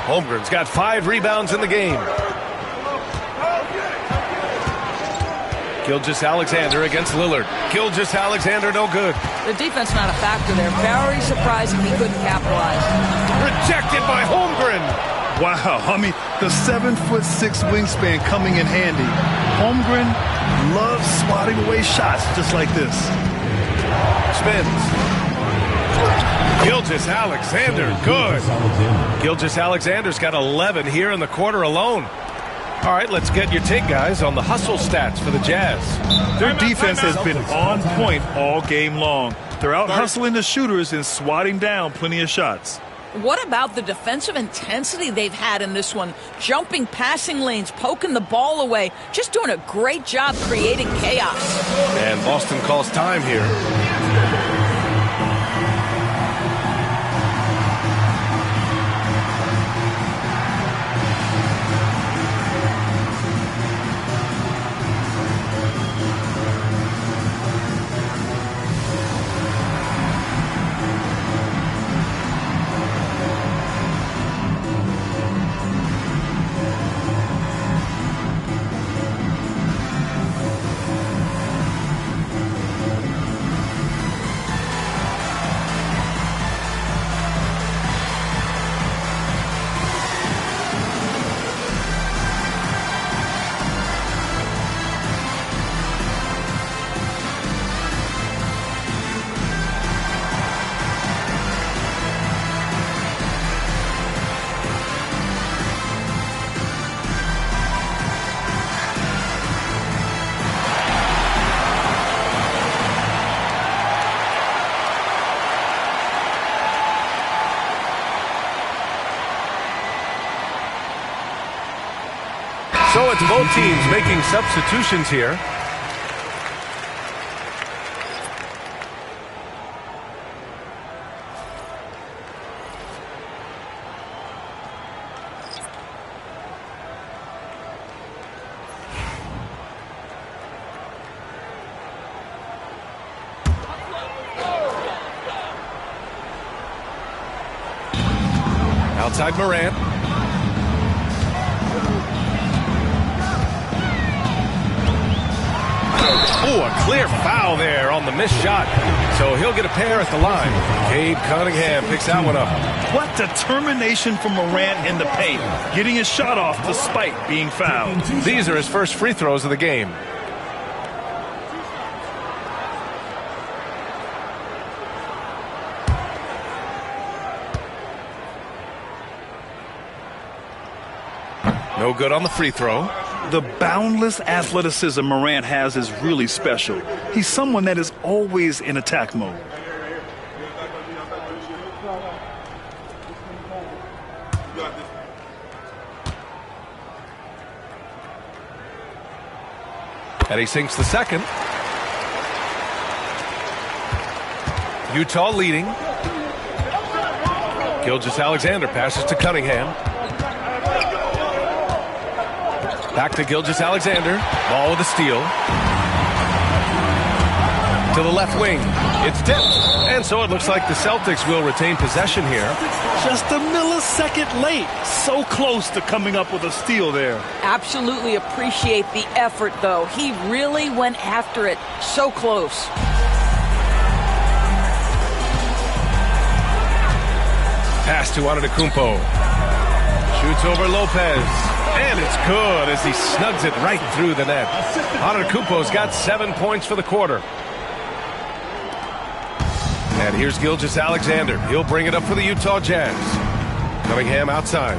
Holmgren's got 5 rebounds in the game. Gilgeous-Alexander against Lillard. Gilgeous-Alexander no good. The defense not a factor there. Very surprising he couldn't capitalize. Rejected by Holmgren. Wow, I mean, the 7'6" wingspan coming in handy. Holmgren loves swatting away shots just like this. Spins. Gilgeous-Alexander, good. Gilgeous-Alexander's got 11 here in the quarter alone. All right, let's get your take, guys, on the hustle stats for the Jazz. Their defense has been on point all game long. They're out hustling the shooters and swatting down plenty of shots. What about the defensive intensity they've had in this one? Jumping passing lanes, poking the ball away, just doing a great job creating chaos. And Boston calls time here. So it's both teams making substitutions here. Outside Morant. Oh, a clear foul there on the missed shot. So he'll get a pair at the line. Cade Cunningham picks that one up. What determination from Morant in the paint, getting his shot off despite being fouled. These are his first free throws of the game. No good on the free throw. The boundless athleticism Morant has is really special. He's someone that is always in attack mode. And he sinks the second. Utah leading. Gilgeous-Alexander passes to Cunningham. Back to Gilgeous-Alexander. Ball with a steal. To the left wing. It's tipped. And so it looks like the Celtics will retain possession here. Just a millisecond late. So close to coming up with a steal there. Absolutely appreciate the effort, though. He really went after it. So close. Pass to Antetokounmpo. Shoots over Lopez. And it's good as he snugs it right through the net. Antetokounmpo's got 7 points for the quarter. And here's Gilgeous-Alexander. He'll bring it up for the Utah Jazz. Cunningham outside.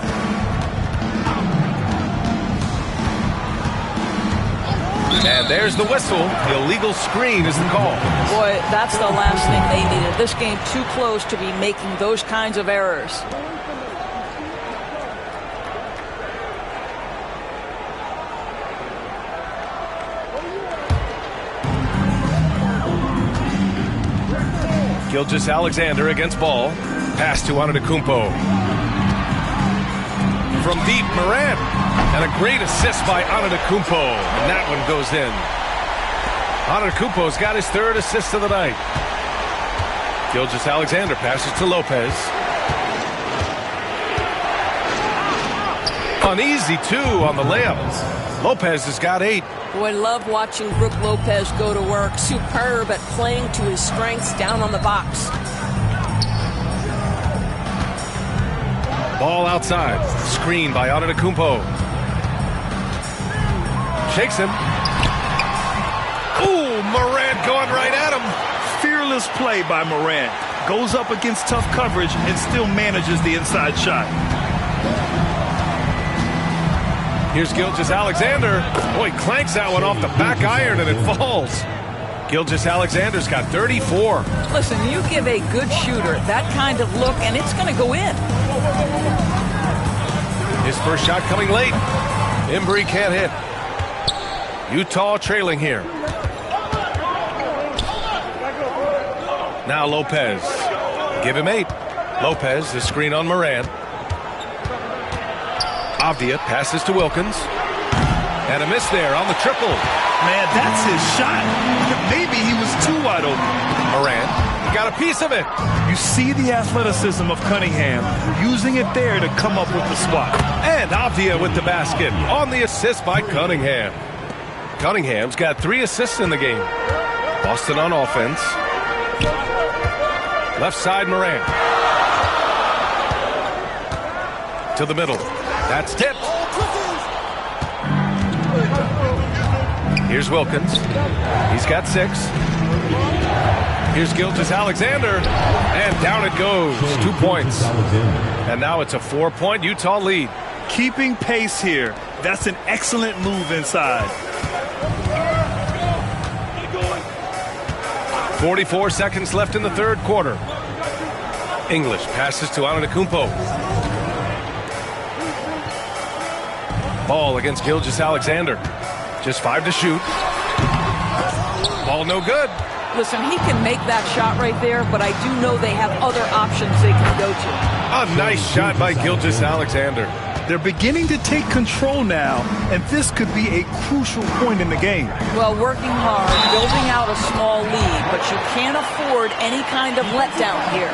And there's the whistle. Illegal screen is the call. Boy, that's the last thing they needed. This game too close to be making those kinds of errors. Gilgeous-Alexander against ball. Pass to Antetokounmpo. From deep, Morant. And a great assist by Antetokounmpo. And that one goes in. Antetokounmpo's got his third assist of the night. Gilgeous-Alexander passes to Lopez. An easy two on the layup. Lopez has got 8. Boy, love watching Brook Lopez go to work. Superb at playing to his strengths down on the box. Ball outside. Screen by Antetokounmpo. Shakes him. Ooh, Morant going right at him. Fearless play by Morant. Goes up against tough coverage and still manages the inside shot. Here's Gilgeous-Alexander. Boy, clanks that one off the back iron and it falls. Gilgeous-Alexander's got 34. Listen, you give a good shooter that kind of look, and it's going to go in. His first shot coming late. Embry can't hit. Utah trailing here. Now Lopez. Give him 8. Lopez, the screen on Morant. Avdia passes to Wilkins. And a miss there on the triple. Man, that's his shot. Maybe he was too wide open. Morant got a piece of it. You see the athleticism of Cunningham, using it there to come up with the spot. And Avdia with the basket on the assist by Cunningham. Cunningham's got 3 assists in the game. Boston on offense. Left side, Morant. To the middle. That's tipped. Here's Wilkins. He's got 6. Here's Gilgeous-Alexander. And down it goes. 2 points. And now it's a 4-point Utah lead. Keeping pace here. That's an excellent move inside. 44 seconds left in the third quarter. English passes to Antetokounmpo. Ball against Gilgeous-Alexander. Just 5 to shoot. Ball no good. Listen, he can make that shot right there, but I do know they have other options they can go to. A nice shot by Gilgeous-Alexander. They're beginning to take control now, and this could be a crucial point in the game. Well, working hard, building out a small lead, but you can't afford any kind of letdown here.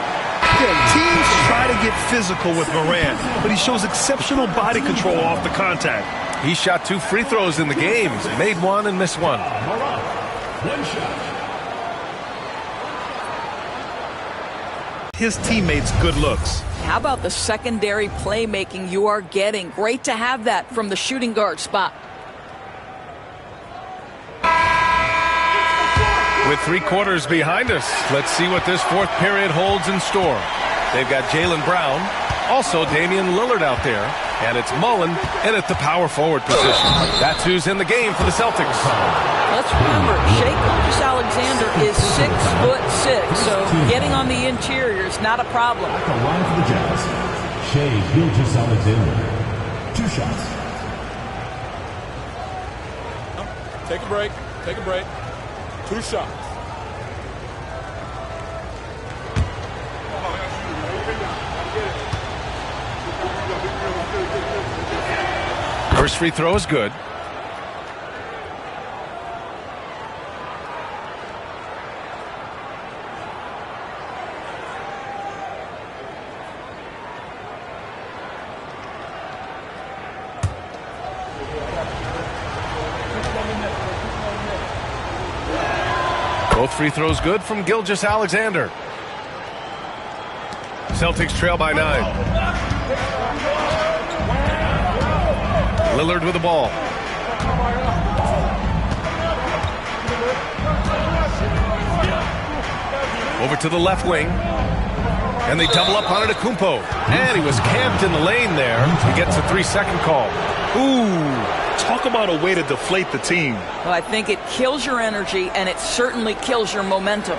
Yeah, teams try to get physical with Morant, but he shows exceptional body control off the contact. He shot 2 free throws in the game, made 1 and missed 1. One shot. His teammates good looks. How about the secondary playmaking you are getting? Great to have that from the shooting guard spot. With 3 quarters behind us, let's see what this fourth period holds in store. They've got Jaylen Brown, also Damian Lillard out there, and it's Mullen in at the power forward position. That's who's in the game for the Celtics. Let's remember, Shai Gilgeous-Alexander is 6'6", so getting on the interior is not a problem. At the line for the Jazz, Shai Gilgeous-Alexander. 2 shots. Take a break. Take a break. 2 shots. First free throw is good. Both free throws good from Gilgeous-Alexander. Celtics trail by 9. Lillard with the ball. Over to the left wing. And they double up on Antetokounmpo. And he was camped in the lane there. He gets a 3-second call. Ooh. Talk about a way to deflate the team. Well, I think it kills your energy, and it certainly kills your momentum.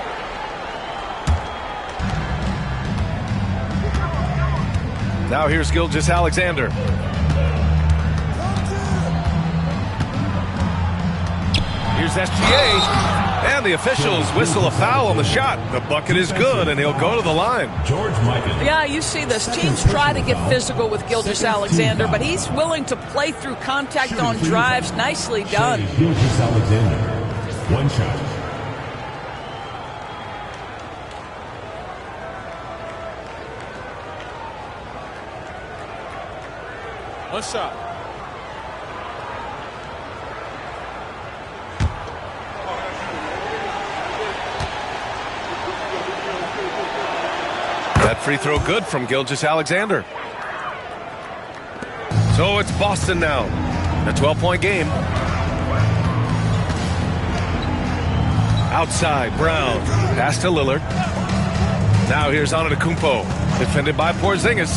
Now here's Gilgeous-Alexander. Here's SGA. And the officials whistle a foul on the shot. The bucket is good, and he'll go to the line. George Michael. Yeah, you see this. Teams try to get physical with Gilgeous-Alexander, but he's willing to play through contact on drives. Nicely done. Gilgeous-Alexander. 1 shot. One shot. That free throw good from Gilgeous-Alexander. So it's Boston now. A 12-point game. Outside, Brown. Pass to Lillard. Now here's Antetokounmpo. Defended by Porzingis.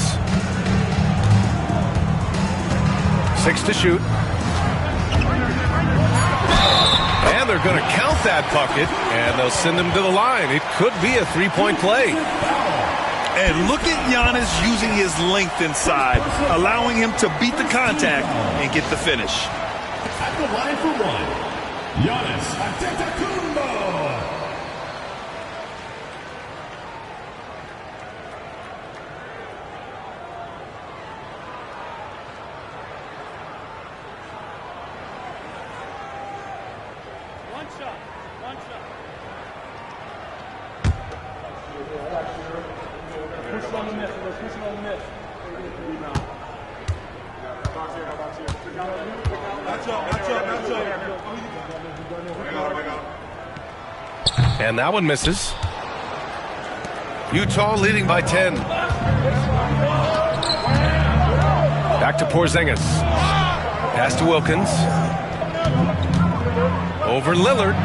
6 to shoot. And they're going to count that bucket, and they'll send him to the line. It could be a three-point play. And look at Giannis using his length inside, allowing him to beat the contact and get the finish. At the line for one, Giannis Antetokounmpo. And that one misses. Utah leading by 10. Back to Porzingis. Pass to Wilkins. Over Lillard.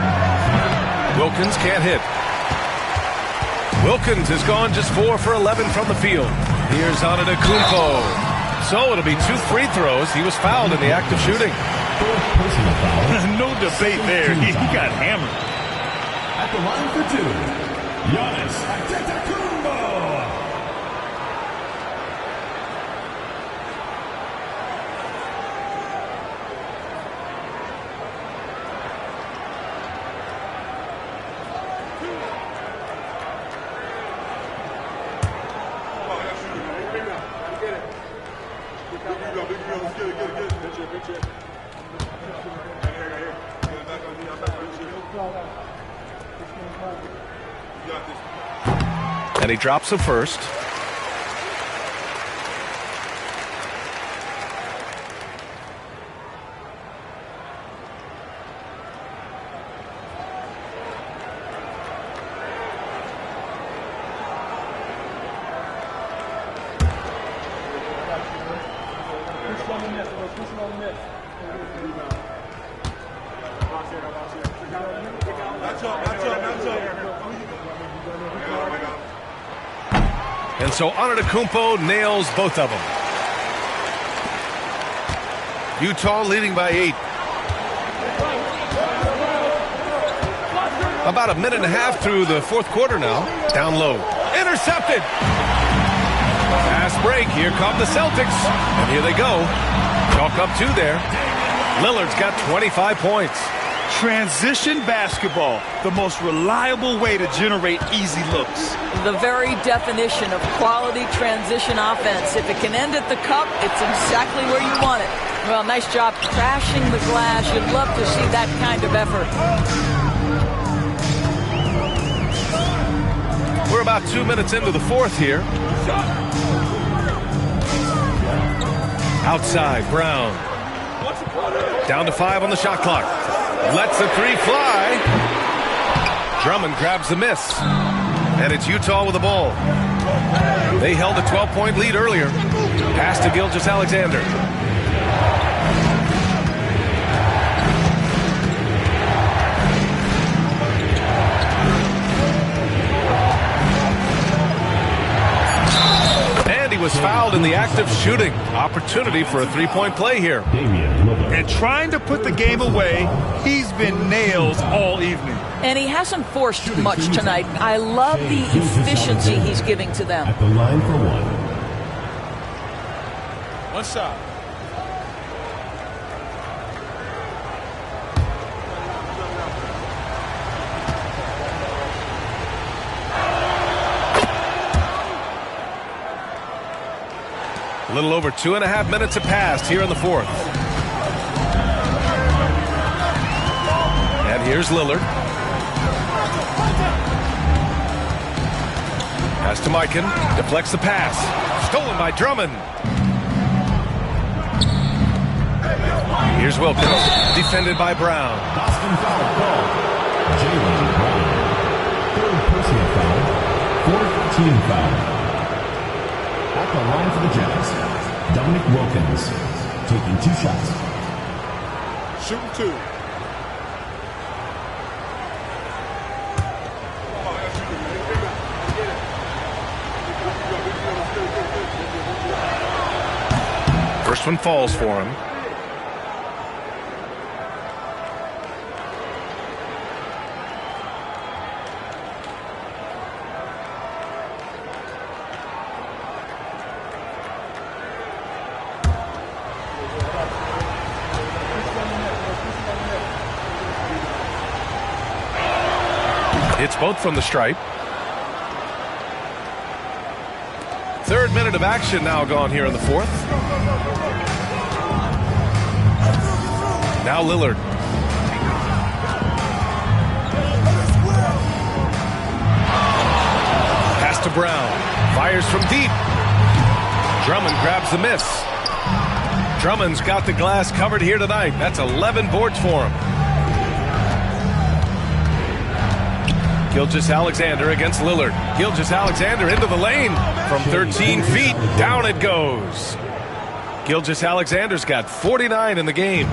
Wilkins can't hit. Wilkins has gone just 4 for 11 from the field. Here's Antetokounmpo. So it'll be 2 free throws. He was fouled in the act of shooting. No debate there. He got hammered. At the line for 2, Giannis Antetokounmpo. And he drops the first. And so Antetokounmpo nails both of them. Utah leading by 8. About a minute and a half through the fourth quarter now. Down low. Intercepted. Fast break. Here come the Celtics. And here they go. Chalk up 2 there. Lillard's got 25 points. Transition basketball, the most reliable way to generate easy looks. The very definition of quality transition offense. If it can end at the cup, it's exactly where you want it. Well, nice job crashing the glass. You'd love to see that kind of effort. We're about 2 minutes into the fourth here. Outside, Brown. Down to 5 on the shot clock. Lets the 3 fly. Drummond grabs the miss. And it's Utah with the ball. They held a 12-point lead earlier. Pass to Gilgeous-Alexander. And he was fouled in the act of shooting. Opportunity for a 3-point play here. And trying to put the game away, he's been nails all evening. And he hasn't forced much tonight. I love the efficiency he's giving to them. At the line for 1. One shot. A little over 2.5 minutes have passed here in the fourth. And here's Lillard. Pass to Mikan. Deflects the pass. Stolen by Drummond. Here's Wilkins. Defended by Brown. Boston foul called. Jaylen Brown. 3rd personal foul. 4th team foul. At the line for the Jazz, Dominic Wilkins, taking 2 shots. Shooting 2. First one falls for him. Hits both from the stripe. Third minute of action now gone here in the fourth. Now Lillard. Pass to Brown. Fires from deep. Drummond grabs the miss. Drummond's got the glass covered here tonight. That's 11 boards for him. Gilgeous-Alexander against Lillard. Gilgeous-Alexander into the lane. From 13 feet, down it goes. Gilgeous-Alexander's got 49 in the game.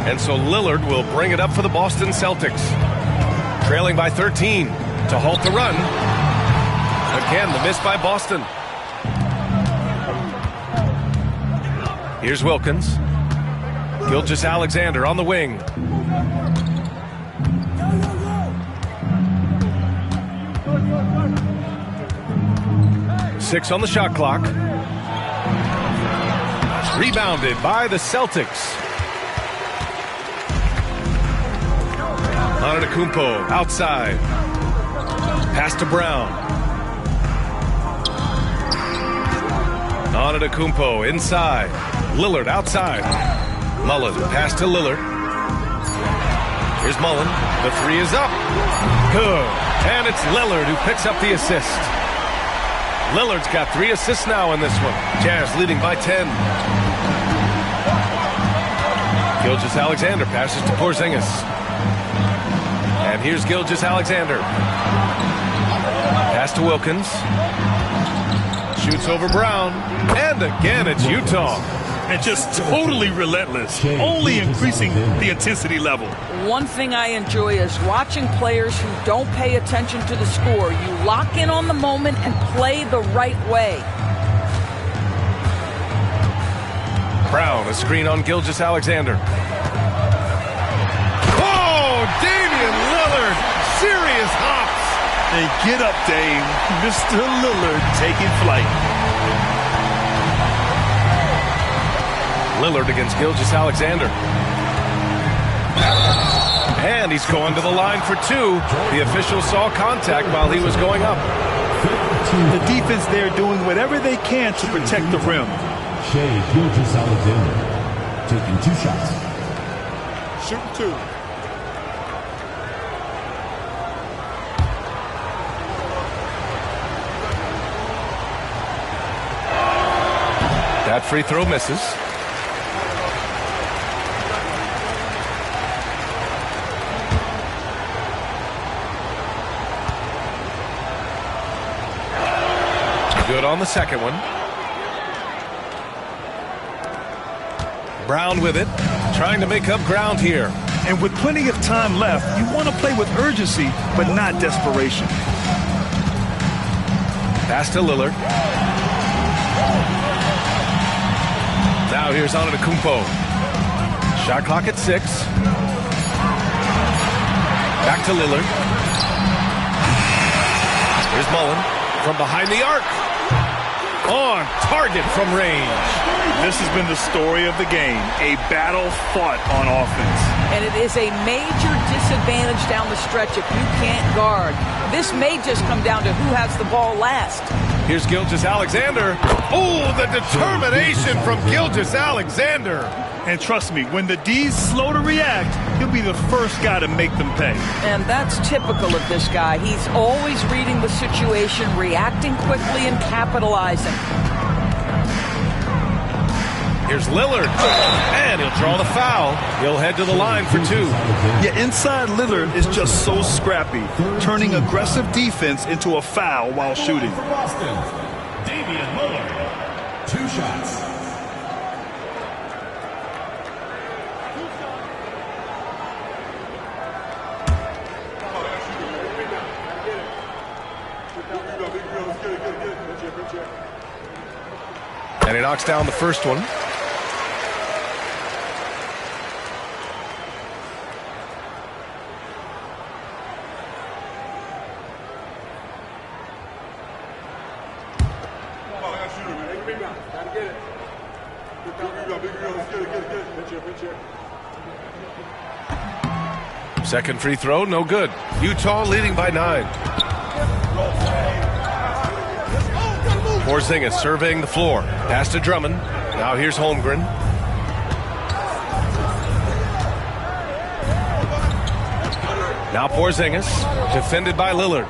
And so Lillard will bring it up for the Boston Celtics. Trailing by 13 to halt the run. Again, the miss by Boston. Here's Wilkins. Gilgeous-Alexander on the wing. Six on the shot clock. Rebounded by the Celtics. Antetokounmpo outside. Pass to Brown. Antetokounmpo inside. Lillard outside. Mullen pass to Lillard. Here's Mullen. The three is up. Good. And it's Lillard who picks up the assist. Lillard's got 3 assists now in this one. Jazz leading by 10. Gilgeous-Alexander passes to Porzingis. And here's Gilgeous-Alexander. Pass to Wilkins. Shoots over Brown. And again, it's Utah. And just totally relentless, only increasing the intensity level. One thing I enjoy is watching players who don't pay attention to the score. You lock in on the moment and play the right way. Brown, a screen on Gilgeous-Alexander. Oh, Damian Lillard, serious hops. And get up, Dame. Mr. Lillard taking flight. Lillard against Gilgeous-Alexander. And he's going to the line for 2. The official saw contact while he was going up. The defense there doing whatever they can to protect the rim. Shai Gilgeous-Alexander taking 2 shots. Shooting 2. That free throw misses. Good on the second one. Brown with it, trying to make up ground here. And with plenty of time left, you want to play with urgency, but not desperation. Pass to Lillard. Now here's Antetokounmpo. Shot clock at 6. Back to Lillard. Here's Mullen from behind the arc. On target from range. This has been the story of the game. A battle fought on offense. And it is a major disadvantage down the stretch if you can't guard. This may just come down to who has the ball last. Here's Gilgeous-Alexander. Oh, the determination from Gilgeous-Alexander. And trust me, when the D's slow to react, he'll be the first guy to make them pay. And that's typical of this guy. He's always reading the situation, reacting quickly, and capitalizing. Here's Lillard. And he'll draw the foul. He'll head to the line for 2. Yeah, inside Lillard is just so scrappy, turning aggressive defense into a foul while shooting. For Boston, Damian Lillard. shots. And he knocks down the first one. Second free throw, no good. Utah leading by 9. Porzingis surveying the floor. Pass to Drummond. Now here's Holmgren. Now Porzingis, defended by Lillard.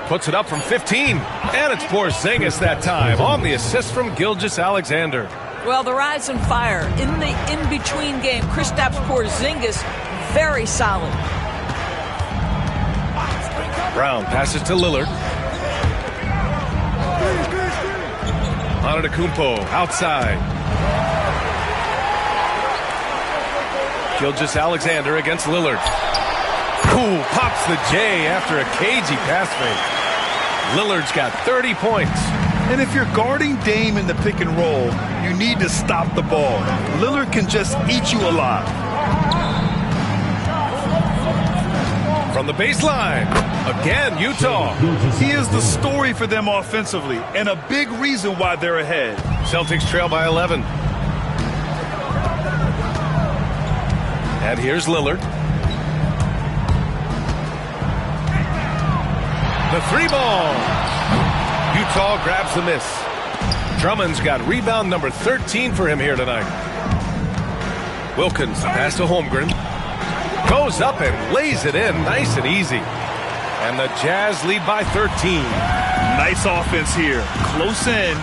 Puts it up from 15. And it's Porzingis that time on the assist from Gilgeous-Alexander. Well, the rise and fire in the in-between game. Kristaps Porzingis, very solid. Brown passes to Lillard. Antetokounmpo outside. Gilgeous-Alexander against Lillard. Ooh, pops the J after a cagey pass fake. Lillard's got 30 points. And if you're guarding Dame in the pick and roll, you need to stop the ball. Lillard can just eat you alive. From the baseline, again, Utah. He is the story for them offensively and a big reason why they're ahead. Celtics trail by 11. And here's Lillard. The three ball. Utah grabs the miss. Drummond's got rebound number 13 for him here tonight. Wilkins, pass to Holmgren. Goes up and lays it in nice and easy. And the Jazz lead by 13. Nice offense here. Close in.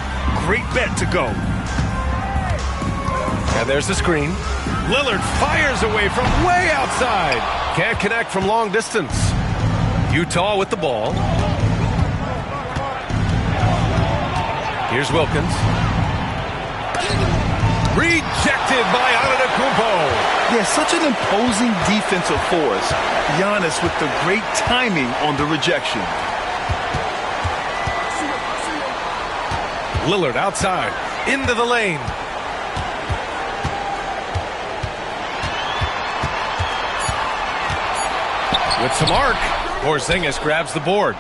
Great bet to go. And there's the screen. Lillard fires away from way outside. Can't connect from long distance. Utah with the ball. Here's Wilkins. Rejected by Antetokounmpo. Yeah, such an imposing defensive force. Giannis with the great timing on the rejection. Lillard outside, into the lane. With some arc, Porzingis grabs the board.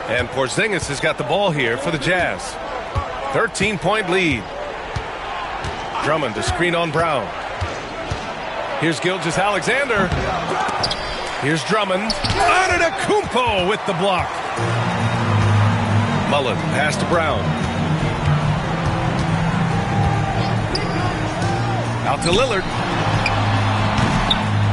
And Porzingis has got the ball here for the Jazz. 13-point lead. Drummond to screen on Brown. Here's Gilgeous-Alexander. Here's Drummond. Antetokounmpo with the block. Mullen pass to Brown. Out to Lillard.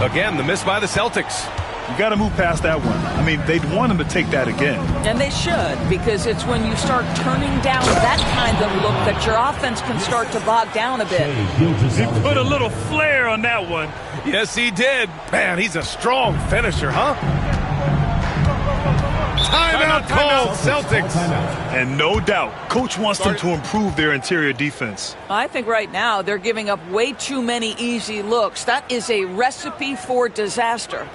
Again, the miss by the Celtics. You got to move past that one. I mean, they'd want him to take that again. And they should, because it's when you start turning down that kind of look that your offense can start to bog down a bit. He put a little flair on that one. Yes, he did. Man, he's a strong finisher, huh? Timeout called, Celtics. And no doubt, coach wants them to improve their interior defense. I think right now they're giving up way too many easy looks. That is a recipe for disaster.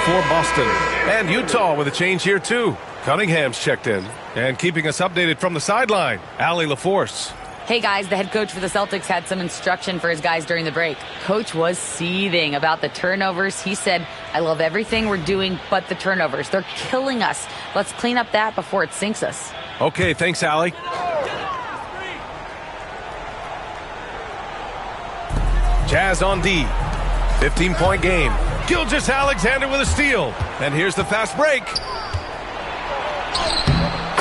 for Boston. And Utah with a change here, too. Cunningham's checked in. And keeping us updated from the sideline, Allie LaForce. Hey guys, the head coach for the Celtics had some instruction for his guys during the break. Coach was seething about the turnovers. He said, I love everything we're doing but the turnovers. They're killing us. Let's clean up that before it sinks us. Okay, thanks, Allie. Jazz on D. 15-point game. Gilgeous-Alexander with a steal. And here's the fast break.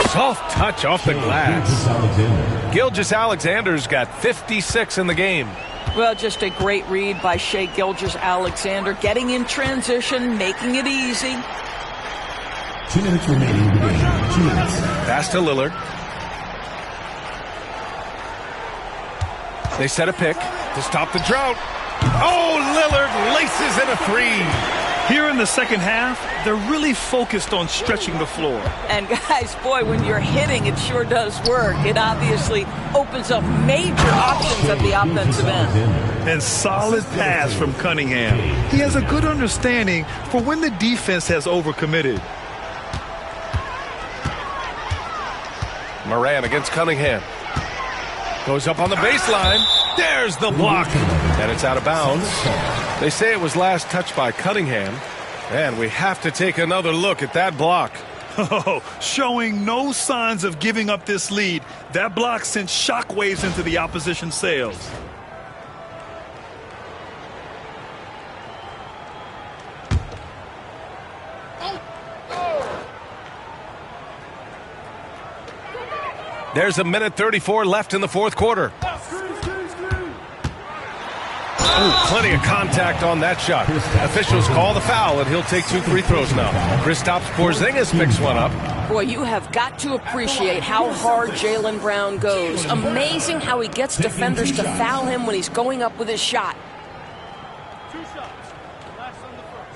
Soft touch off the glass. Gilgeous-Alexander's got 56 in the game. Well, just a great read by Shai Gilgeous-Alexander, getting in transition, making it easy. 2 minutes remaining in the game. 2 minutes. Pass to Lillard. They set a pick to stop the drought. Oh, Lillard laces in a three. Here in the second half, they're really focused on stretching the floor. And guys, boy, when you're hitting, it sure does work. It obviously opens up major options at the offensive end. And solid pass from Cunningham. He has a good understanding for when the defense has overcommitted. Moran against Cunningham. Goes up on the baseline. There's the block. And it's out of bounds. They say it was last touched by Cunningham. And we have to take another look at that block. Oh, showing no signs of giving up this lead. That block sent shockwaves into the opposition sails. There's a minute 34 left in the fourth quarter. Oh, plenty of contact on that shot. Officials call the foul, and he'll take 2 free throws now. Kristaps Porzingis picks one up. Boy, you have got to appreciate how hard Jaylen Brown goes. Amazing how he gets defenders to foul him when he's going up with his shot. 2 shots. Last on the first.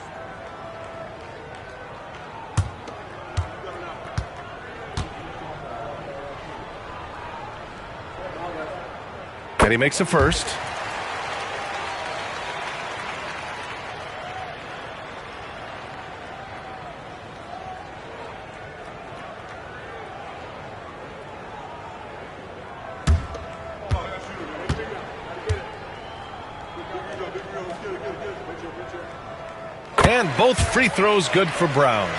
And he makes a first. And both free throws good for Brown.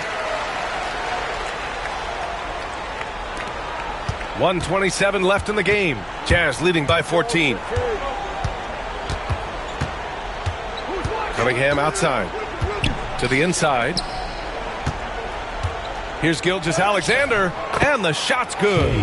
1:27 left in the game. Jazz leading by 14. Cunningham outside. To the inside. Here's Gilgeous-Alexander. And the shot's good.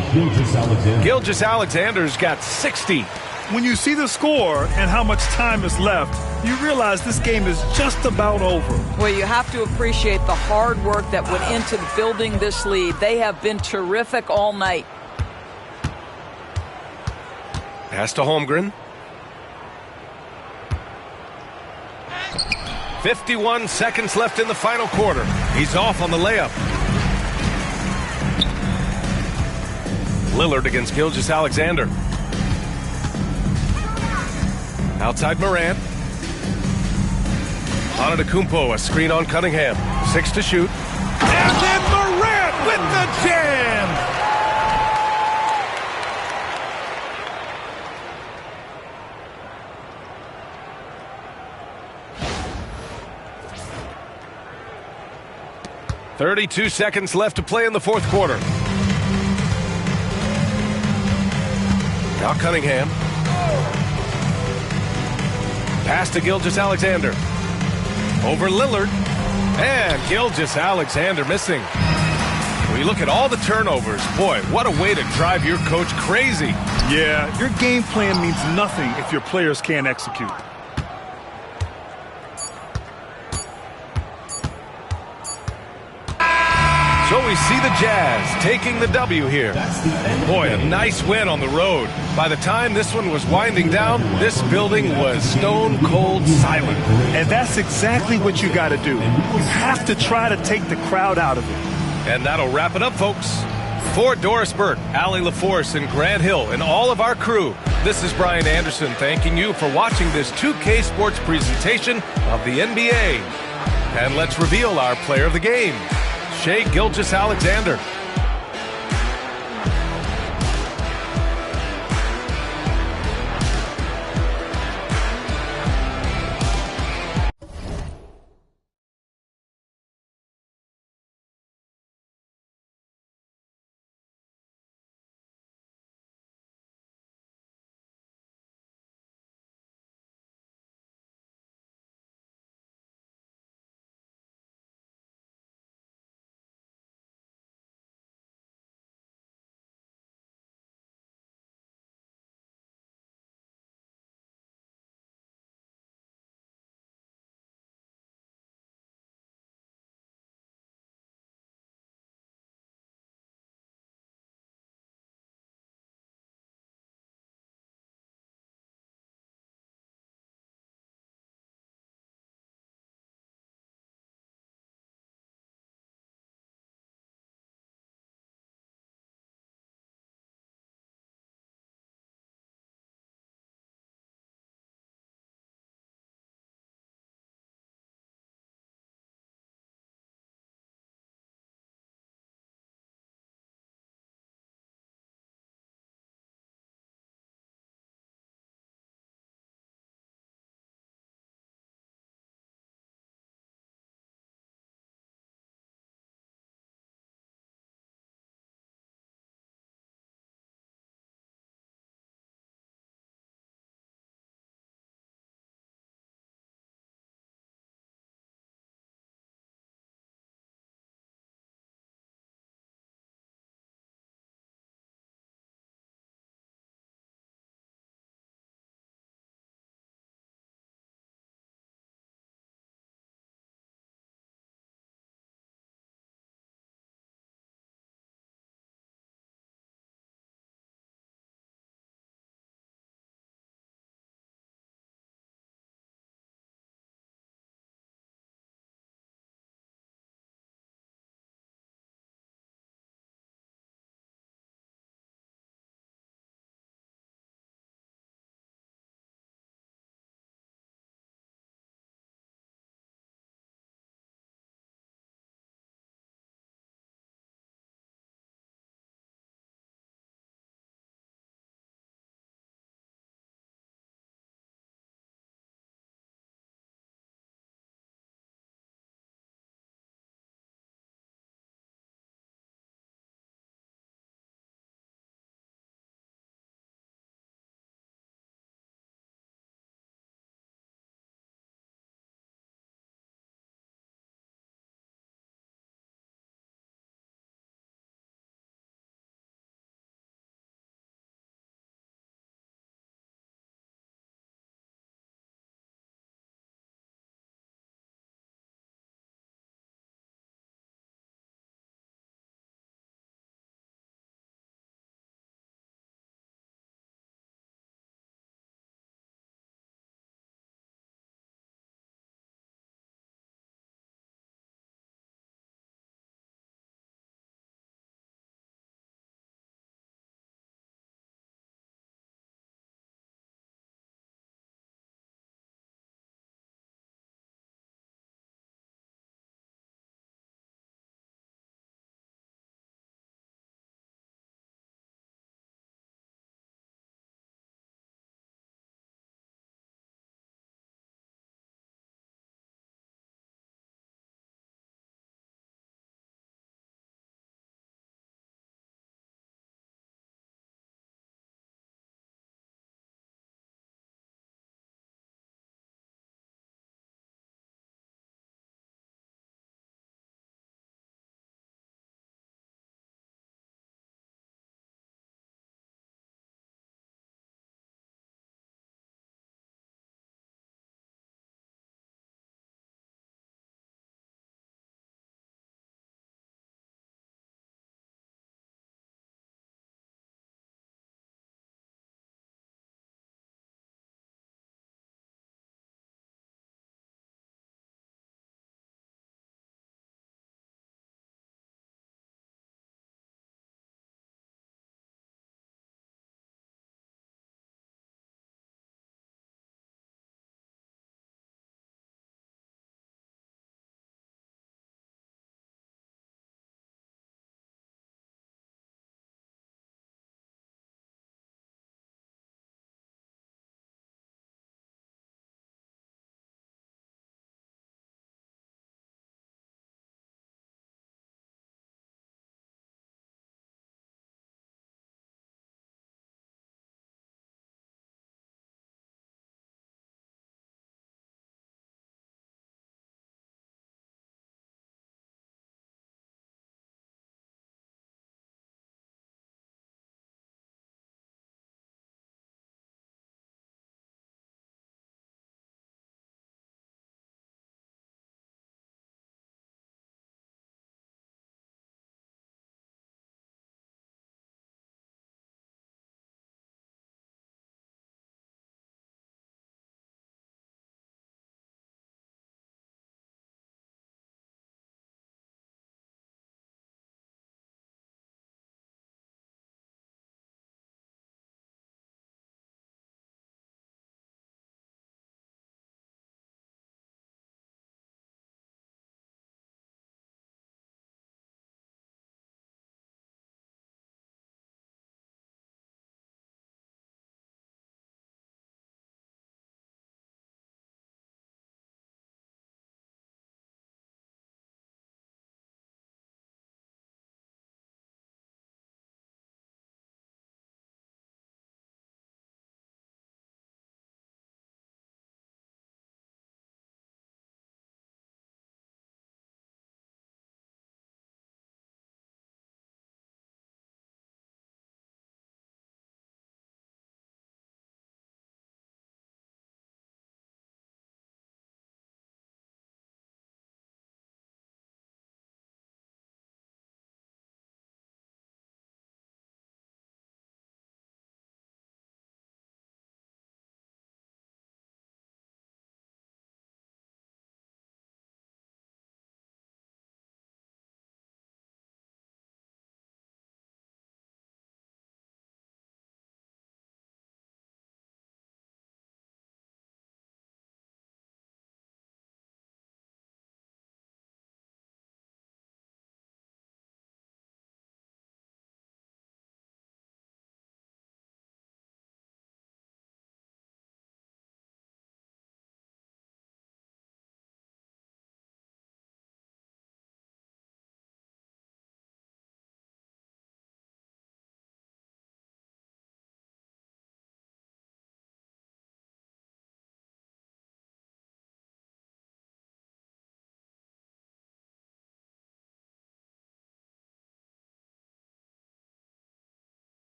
Gilgeous-Alexander's got 60. When you see the score and how much time is left, you realize this game is just about over. Well, you have to appreciate the hard work that went into building this lead. They have been terrific all night. Pass to Holmgren. 51 seconds left in the final quarter. He's off on the layup. Lillard against Gilgeous-Alexander. Outside Morant. Antetokounmpo, a screen on Cunningham. 6 to shoot. And then Morant with the jam! .32 seconds left to play in the fourth quarter. Now Cunningham. Pass to Gilgeous-Alexander. Over Lillard. And Gilgeous-Alexander missing. When you look at all the turnovers, boy, what a way to drive your coach crazy. Yeah, your game plan means nothing if your players can't execute. So we see the Jazz taking the W here. Boy, a nice win on the road. By the time this one was winding down, this building was stone cold silent. And that's exactly what you got to do. You have to try to take the crowd out of it. And that'll wrap it up, folks. For Doris Burke, Allie LaForce, and Grant Hill, and all of our crew, this is Brian Anderson thanking you for watching this 2K Sports presentation of the NBA. And let's reveal our player of the game, Shai Gilgeous-Alexander.